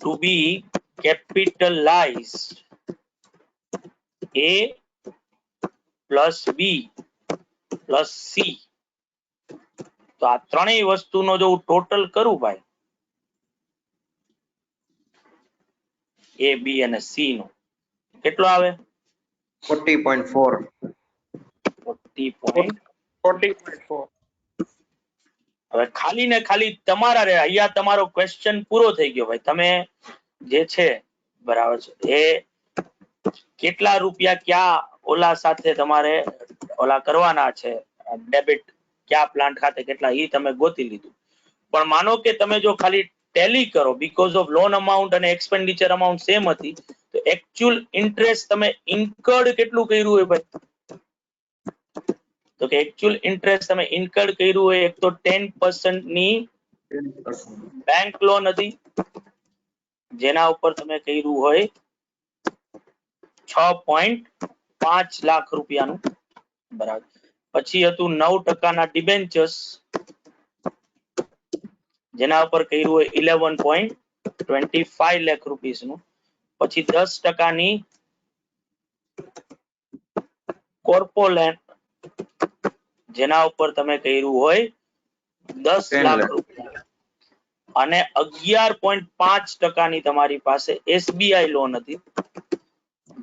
to be capitalized A plus B plus C. તો આ ત્રણેય વસ્તુનો જો હું ટોટલ કરું ભાઈ, A, B અને C નો, કેટલો આવે? 40.4. 40.4. હવે ખાલી ને ખાલી તમારા રે, અહીંયા તમારો ક્વેશ્ચન પૂરો થઈ ગયો ભાઈ. તમે જે છે બરાબર છે એ કેટલા રૂપિયા ક્યાં ઓલા સાથે તમારે ઓલા કરવાના છે, ડેબિટ ક્યાં પ્લાન્ટ ખાતે કેટલા, ઈ તમે ગોતી લીધું. પણ માનો કે તમે જો ખાલી ટેલી કરો, બીકોઝ ઓફ લોન અમાઉન્ટ અને એક્સપેન્ડિચર અમાઉન્ટ સેમ હતી, તો એકચ્યુઅલ ઇન્ટરેસ્ટ તમે ઇન્કર્ડ કેટલું કર્યું હોય ભાઈ? તો કે એકચ્યુઅલ ઇન્ટરેસ્ટ તમે ઇન્કર્ડ કર્યું હોય, એક તો 10% ની બેંક લોન હતી, જેના ઉપર તમે કર્યું હોય 6.5 લાખ રૂપિયાનું. બરાબર. પછી હતું 9% ના ડિબેન્ચર્સ, જેના ઉપર કર્યું હોય 11.25 લાખ રૂપીસ નું. પછી 10% ની કોર્પોલેન્ડ, જેના ઉપર તમે કર્યું હોય 10 લાખ રૂપિયા. અને 11.5% ની તમારી પાસે એસબીઆઈ લોન હતી,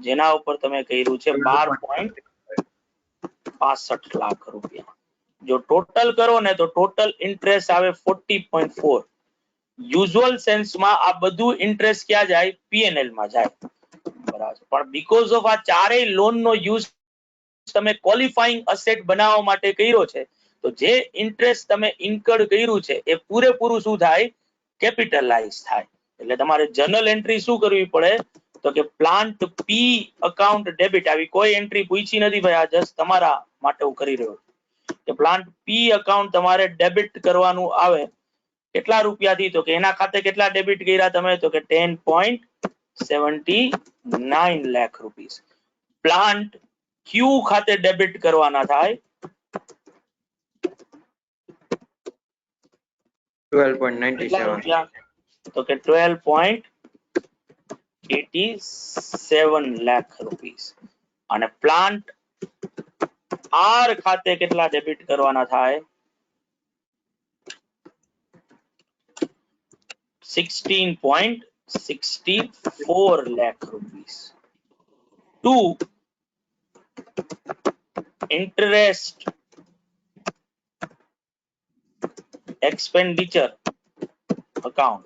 જેના ઉપર તમે કર્યું છે 12.65 લાખ રૂપિયા. જો ટોટલ કરો ને તો ટોટલ ઇન્ટરેસ્ટ આવે 40.4. યુઝ્યુઅલ સેન્સમાં આ બધું ઇન્ટરેસ્ટ ક્યાં જાય? પીએનએલ માં જાય. બરાબર. પણ બીકોઝ ઓફ આ ચારેય લોન નો યુઝ તમે ક્વોલિફાઈંગ અસેટ બનાવવા માટે કર્યો છે, તો જે ઇન્ટરેસ્ટ તમે ઇન્કર્ડ કર્યું છે એ પૂરેપૂરું શું થાય? કેપિટલાઇઝ થાય. એટલે તમારે જર્નલ એન્ટ્રી શું કરવી પડે? તો કે પ્લાન્ટ પી અકાઉન્ટ ડેબિટ. આવી કોઈ એન્ટ્રી પૂછી નથી ભાઈ, આ જસ્ટ તમારા માટે હું કરી રહ્યો છું કે પ્લાન્ટ પી અકાઉન્ટ તમારે ડેબિટ કરવાનું આવે. કેટલા રૂપિયાથી? તો કે એના ખાતે કેટલા ડેબિટ કર્યા તમે? તો કે 10.79 લાખ રૂપીસ. પ્લાન્ટ ક્યુ ખાતે ડેબિટ કરવાના થાય 12.97. તો કે 12.87 લાખ રૂપીસ. અને પ્લાન્ટ આર ખાતે કેટલા ડેબિટ કરવાના થાય? 16.64 lakh rupees. 2. Interest expenditure account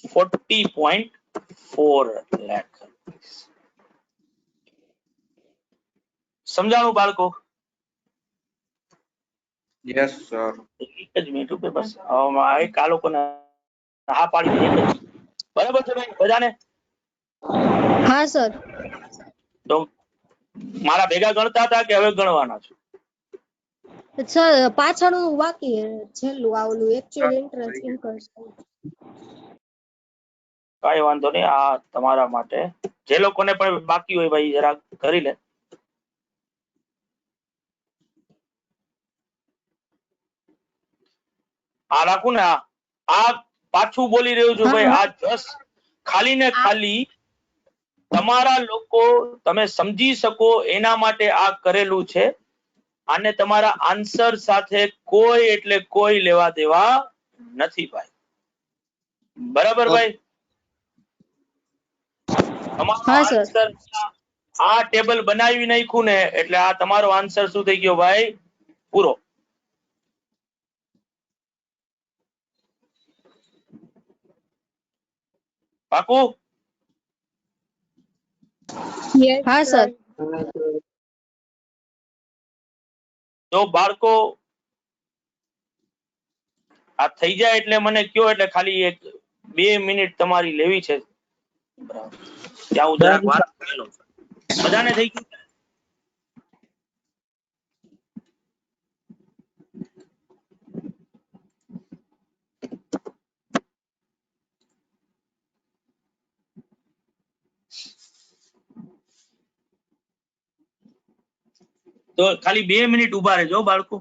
40.4 lakh rupees. સમજાણું બાળકો? Yes, sir. એક જ મિનિટ ઉપર બસ એક આ લોકોને હા પાડી દીધી એક જ. બરાબર છે ભાઈ બધાને? હા સર. તો મારા ભેગા ગણતા હતા કે હવે ગણવાના છો? સર પાછળનું બાકી છેલ્લું આવલું એકચ્યુઅલ ઇન્ટરેસ્ટ ઇન્કમ. કઈ વાંધો નહીં, આ તમારા માટે જે લોકોને પણ બાકી હોય ભાઈ જરા કરી લે. આ રાખું ને આ પાછું બોલી રહ્યું છું ભાઈ, આ જસ્ટ ખાલી ને ખાલી તમારા લોકો તમે સમજી શકો એના માટે આ કરેલું છે. આને તમારા આન્સર સાથે કોઈ એટલે કોઈ લેવા દેવા નથી ભાઈ. બરાબર ભાઈ? તમારો હા સર. આન્સર આ ટેબલ બનાવી નાખ્યું ને એટલે આ તમારો આન્સર શું થઈ ગયો ભાઈ? પૂરો. પાકું? હા સર. તો બાળકો આ થઈ જાય એટલે મને કયો, એટલે ખાલી એક 2 મિનિટ તમારી લેવી છે. બરાબર, ત્યાં હું જરાક વાત કરી લઉં. બધાને થઈ ગયું? તો ખાલી 2 મિનિટ ઉભા રહેજો બાળકો.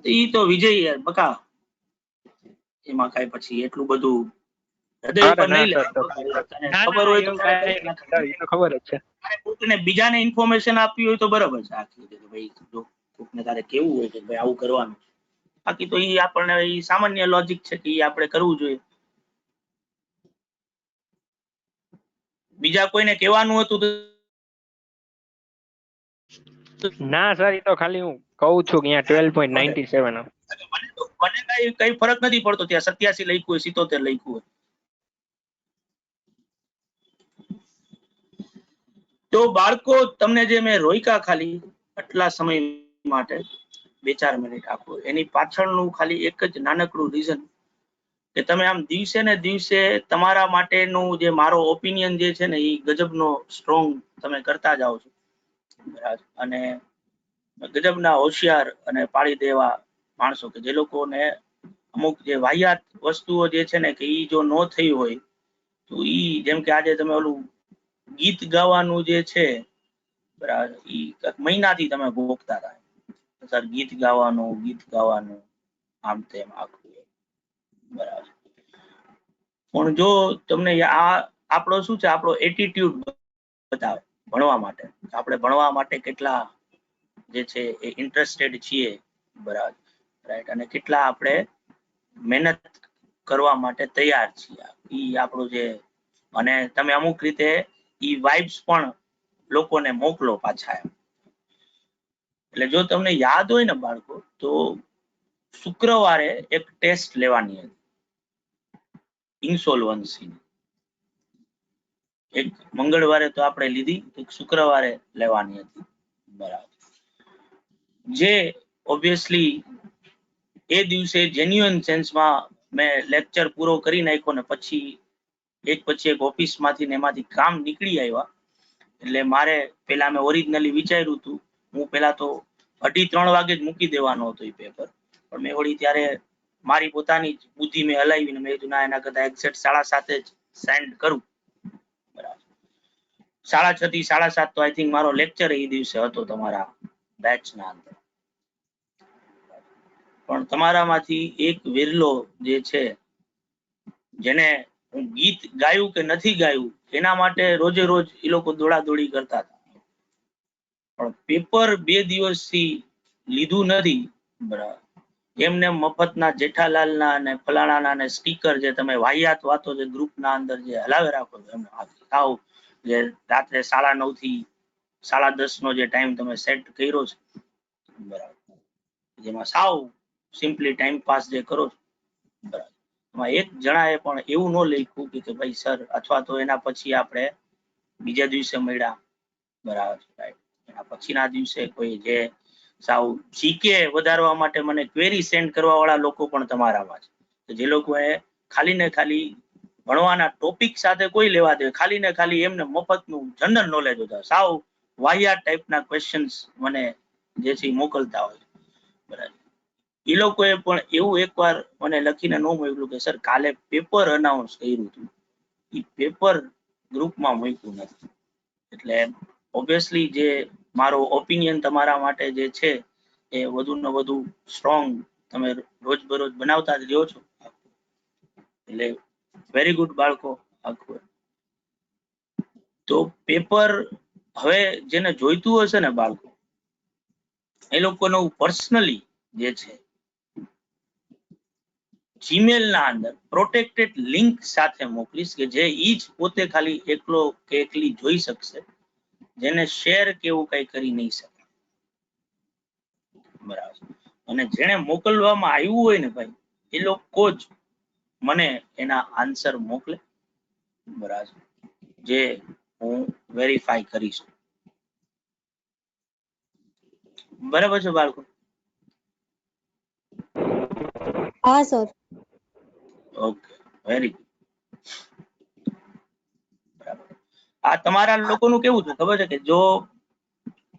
ઈ તો વિજય યાર બકા, એમાં કઈ પછી એટલું બધું હૃદય અરે ઉપર ના નહીં સર, તો લેવાય. તને ના ખબર ના હોય તો એવું તારે કાંઈ કરી નથી નાખવાનું. સર, એ તો ખબર જ છે. તારે કોકને બીજાને ઇન્ફોર્મેશન આપવી હોય તો બરાબર છે આખી રીતે કે ભાઈ જો કોકને તારે કેવું હોય કે ભાઈ આવું કરવાનું. બાકી તો ઈ આપણને ઈ સામાન્ય લોજિક છે કે ઈ આપણે કરવું જોઈએ. બીજા કોઈને કહેવાનું હતું તો ના સર, એ તો ખાલી હું કહું છું કે અહીંયા 12.97. મને કઈ ફરક નથી પડતો ત્યાં 87 લખ્યું હોય 77 લખ્યું હોય. તો બાળકો તમને જે મેં રોયકા ખાલી આટલા સમય માટે 2-4 મિનિટ આપો, એની પાછળનું ખાલી એક જ નાનકડું રીઝન કે તમે આમ દિવસે ને દિવસે તમારા માટેનું જે મારો ઓપિનિયન જે છે ને એ ગજબનો સ્ટ્રોંગ તમે કરતા જાઓ છો, બરાબર. અને ગજબના હોશિયાર અને પાડી દેવા માણસો કે જે લોકોને અમુક જે વાહિયાત વસ્તુઓ જે છે ને કે ઈ જો નો થઈ હોય તો ઈ જેમ કે આજે તમે ઓલું ગીત ગાવાનું જે છે, બરાબર, ઈ મહિનાથી તમે ભોગતા હતા સર, ગીત ગાવાનું આમ તેમ આખું, બરાબર. પણ જો તમને આ આપણો શું છે, આપણો એટીટ્યુડ બતાવે ભણવા માટે, આપણે ભણવા માટે કેટલા જે છે એ ઇન્ટરેસ્ટેડ છીએ, બરાબર, રાઈટ, અને કેટલા આપણે મહેનત કરવા માટે તૈયાર છીએ, ઈ આપણું જે, અને તમે અમુક રીતે ઈ વાઇબ્સ પણ લોકોને મોકલો પાછા. એટલે જો તમને યાદ હોય ને બાળકો, તો શુક્રવારે એક ટેસ્ટ લેવાની હતી ઇન્સોલ્વન્સી, એક મંગળવારે તો આપણે લીધી, એક શુક્રવારે લેવાની હતી, બરાબર. જે ઓબ્વિયસલી એ દિવસે જેન્યુઅન સેન્સમાં મેં લેક્ચર પૂરો કરી નાખ્યો ને પછી એક ઓફિસમાંથી ને એમાંથી કામ નીકળી આવ્યા. એટલે મારે પેલા મેં ઓરિજિનલી વિચાર્યું હતું, હું પેલા તો 2:30 વાગે જ મૂકી દેવાનો હતો એ પેપર, પણ મેં વળી ત્યારે મારી પોતાની બુદ્ધિ મેં હલાવીને મેં કીધું ના, એના કરતા એક્ઝેક્ટ 7:30 જ સેન્ડ કરું, બરાબર. 6:30 થી 7:30 તો આઈ થિંક મારો લેક્ચર એ દિવસે હતો તમારા બેચના અંદર. પણ તમારામાંથી એક વિરલો જે છે જેને હું ગીત ગાયું કે નથી ગાયું એના માટે રોજે રોજ એ લોકો દોડાદોડી કરતા હતા, પણ પેપર 2 દિવસથી લીધું નથી, બરાબર. એમને મફતના જેઠાલાલના અને ફલાણાના અને સ્ટીકર જે તમે વાહિયાત વાતો જે ગ્રુપના અંદર જે હલાવે રાખો છો, એમને આવ જે રાત્રે 9:30 થી 10:30 નો જે ટાઈમ તમે સેટ કર્યો છે, બરાબર, જેમાં સાવ સિમ્પલી ટાઈમ પાસ જે કરો છો, બરાબર. એમાં એક જણાએ પણ એવું ન લખ્યું કે ભાઈ સર, અથવા તો એના પછી આપણે બીજા દિવસે મળ્યા, બરાબર, એના પછીના દિવસે કોઈ જે સાવ જીકે વધારવા માટે મને ક્વેરી સેન્ડ કરવા વાળા લોકો પણ તમારામાં છે, જે લોકોએ ખાલી ને ખાલી ભણવાના ટોપિક સાથે કોઈ લેવા દે, ખાલી ને ખાલી એમને મફતનું જનરલ નોલેજ હતા, સાવ વાહિયાત ટાઈપના ક્વેશ્ચન્સ મને જે છે મોકલતા હોય, બરાબર. એ લોકોએ પણ એવું એકવાર મને લખીને ન મોકલ્યું કે સર, કાલે પેપર અનાઉન્સ કર્યું હતું, એ પેપર ગ્રુપમાં મૂક્યું નથી. એટલે ઓબ્વિયસલી જે મારો ઓપિનિયન તમારા માટે જે છે એ વધુ ને વધુ સ્ટ્રોંગ તમે રોજબરોજ બનાવતા જ રહ્યો છો, એટલે વેરી ગુડ બાળકો. આખું તો પેપર હવે જેને જોઈતું હશે ને બાળકો, એ લોકોનું પર્સનલી જે છે જીમેલ ના અંદર પ્રોટેક્ટેડ લિંક સાથે મોકલીશ કે જે ઈ જ પોતે ખાલી એકલો કે એકલી જોઈ શકશે, જેને શેર કેવું કઈ કરી નહીં શકે, બરાબર. અને જેને મોકલવામાં આવ્યું હોય ને ભાઈ, એ લોકો જ મને એના આન્સર મોકલે, બરાબર, જે હું વેરીફાઈ કરીશ, બરાબર છે બાળકો? હા સર. Okay, very good. બરાબર. આ તમારા લોકોનું કેવું છે ખબર છે કે જો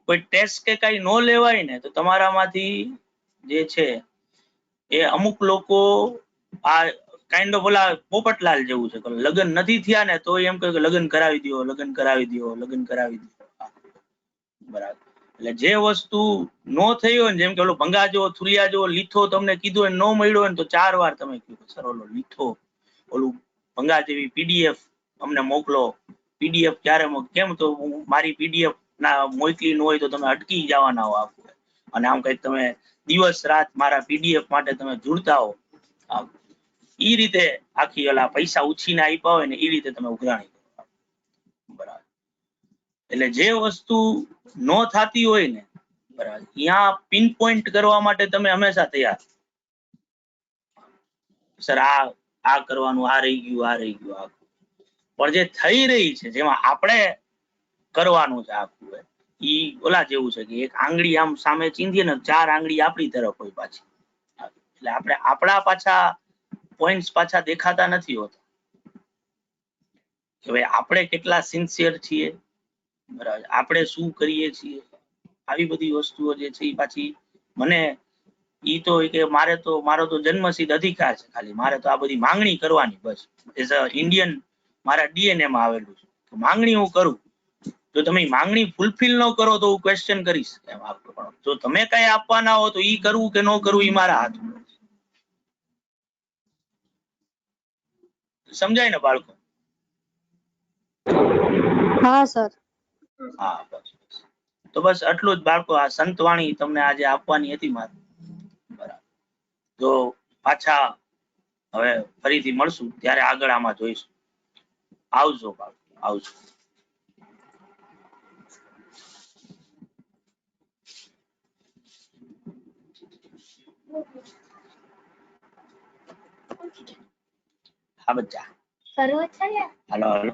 કોઈ ટેસ્ટ કે કઈ નો લેવાય ને તો તમારામાંથી જે છે એ અમુક લોકો આ કાઇન્ડ ઓફ ઓલા પોપટલાલ જેવું છે, લગ્ન નથી થયા ને તો એમ કહે કે લગ્ન કરાવી દો, લગ્ન કરાવી દો, લગ્ન કરાવી દો, બરાબર. એટલે જે વસ્તુ નો થઈ હોય ને, જેમ કે ઓલો ભંગાજો થુલિયાજો લીથો તમને કીધું હોય નો મળ્યો હોય ને, તો 4 વાર તમે કીધું સર ઓલો લીથો ઓલું ભંગા જેવી પીડીએફ અમને મોકલો, પીડીએફ ક્યારે કેમ તો હું મારી પીડીએફ ના મોકલી ન હોય તો તમે અટકી જવાના હો આખું, અને આમ કઈક તમે દિવસ રાત મારા પીડીએફ માટે તમે જોડતા હો, ઈ રીતે આખી ઓલા પૈસા ઉછીને આપ્યા હોય ને એ રીતે તમે ઉઘરાણી કરો. બરાબર. એટલે જે વસ્તુ નો થતી હોય ને, બરાબર, ત્યાં પિન પોઈન્ટ કરવા માટે તમે હંમેશા તૈયાર. સર આ કરવાનું, આ રહી ગયું, આ રહી ગયું, આ. પણ જે થઈ રહી છે, જેમાં આપણે કરવાનું છે આખું, ઈ ઓલા જેવું છે કે એક આંગળી આમ સામે ચીંધીએ ને 4 આંગળી આપણી તરફ હોય પાછી. એટલે આપણે આપણા પાછા પોઈન્ટ્સ પાછા દેખાતા નથી હોતા કે ભાઈ આપણે કેટલા સિન્સિયર છીએ, બરાબર, આપણે શું કરીએ છીએ. આવી બધી વસ્તુઓ જે છે એ પાછી મને ઈ તો કે મારો તો જન્મસિદ્ધ અધિકાર છે, ખાલી મારે તો આ બધી માંગણી કરવાની બસ. એઝ અ ઇન્ડિયન મારા ડીએનએ માં આવેલું છે, માંગણી હું કરું. જો તમે માંગણી ફૂલફિલ ન કરો તો હું ક્વેશ્ચન કરીશ એમ આપતો, પણ જો તમે કઈ આપવાના હો તો ઈ કરવું કે ન કરવું ઈ મારા હાથમાં. સમજાય ને બાળકો? હા સર. હા બસ. તો બસ આટલું જ બાળકો, આ સંતવાણી તમને આજે આપવાની હતી મારે. બરાબર. જો પાછા હવે ફરીથી મળશું ત્યારે આગળ આમાં જોઈશું. આવજો બાળકો, આવજો. હા બચ્ચા. હાલો હાલો.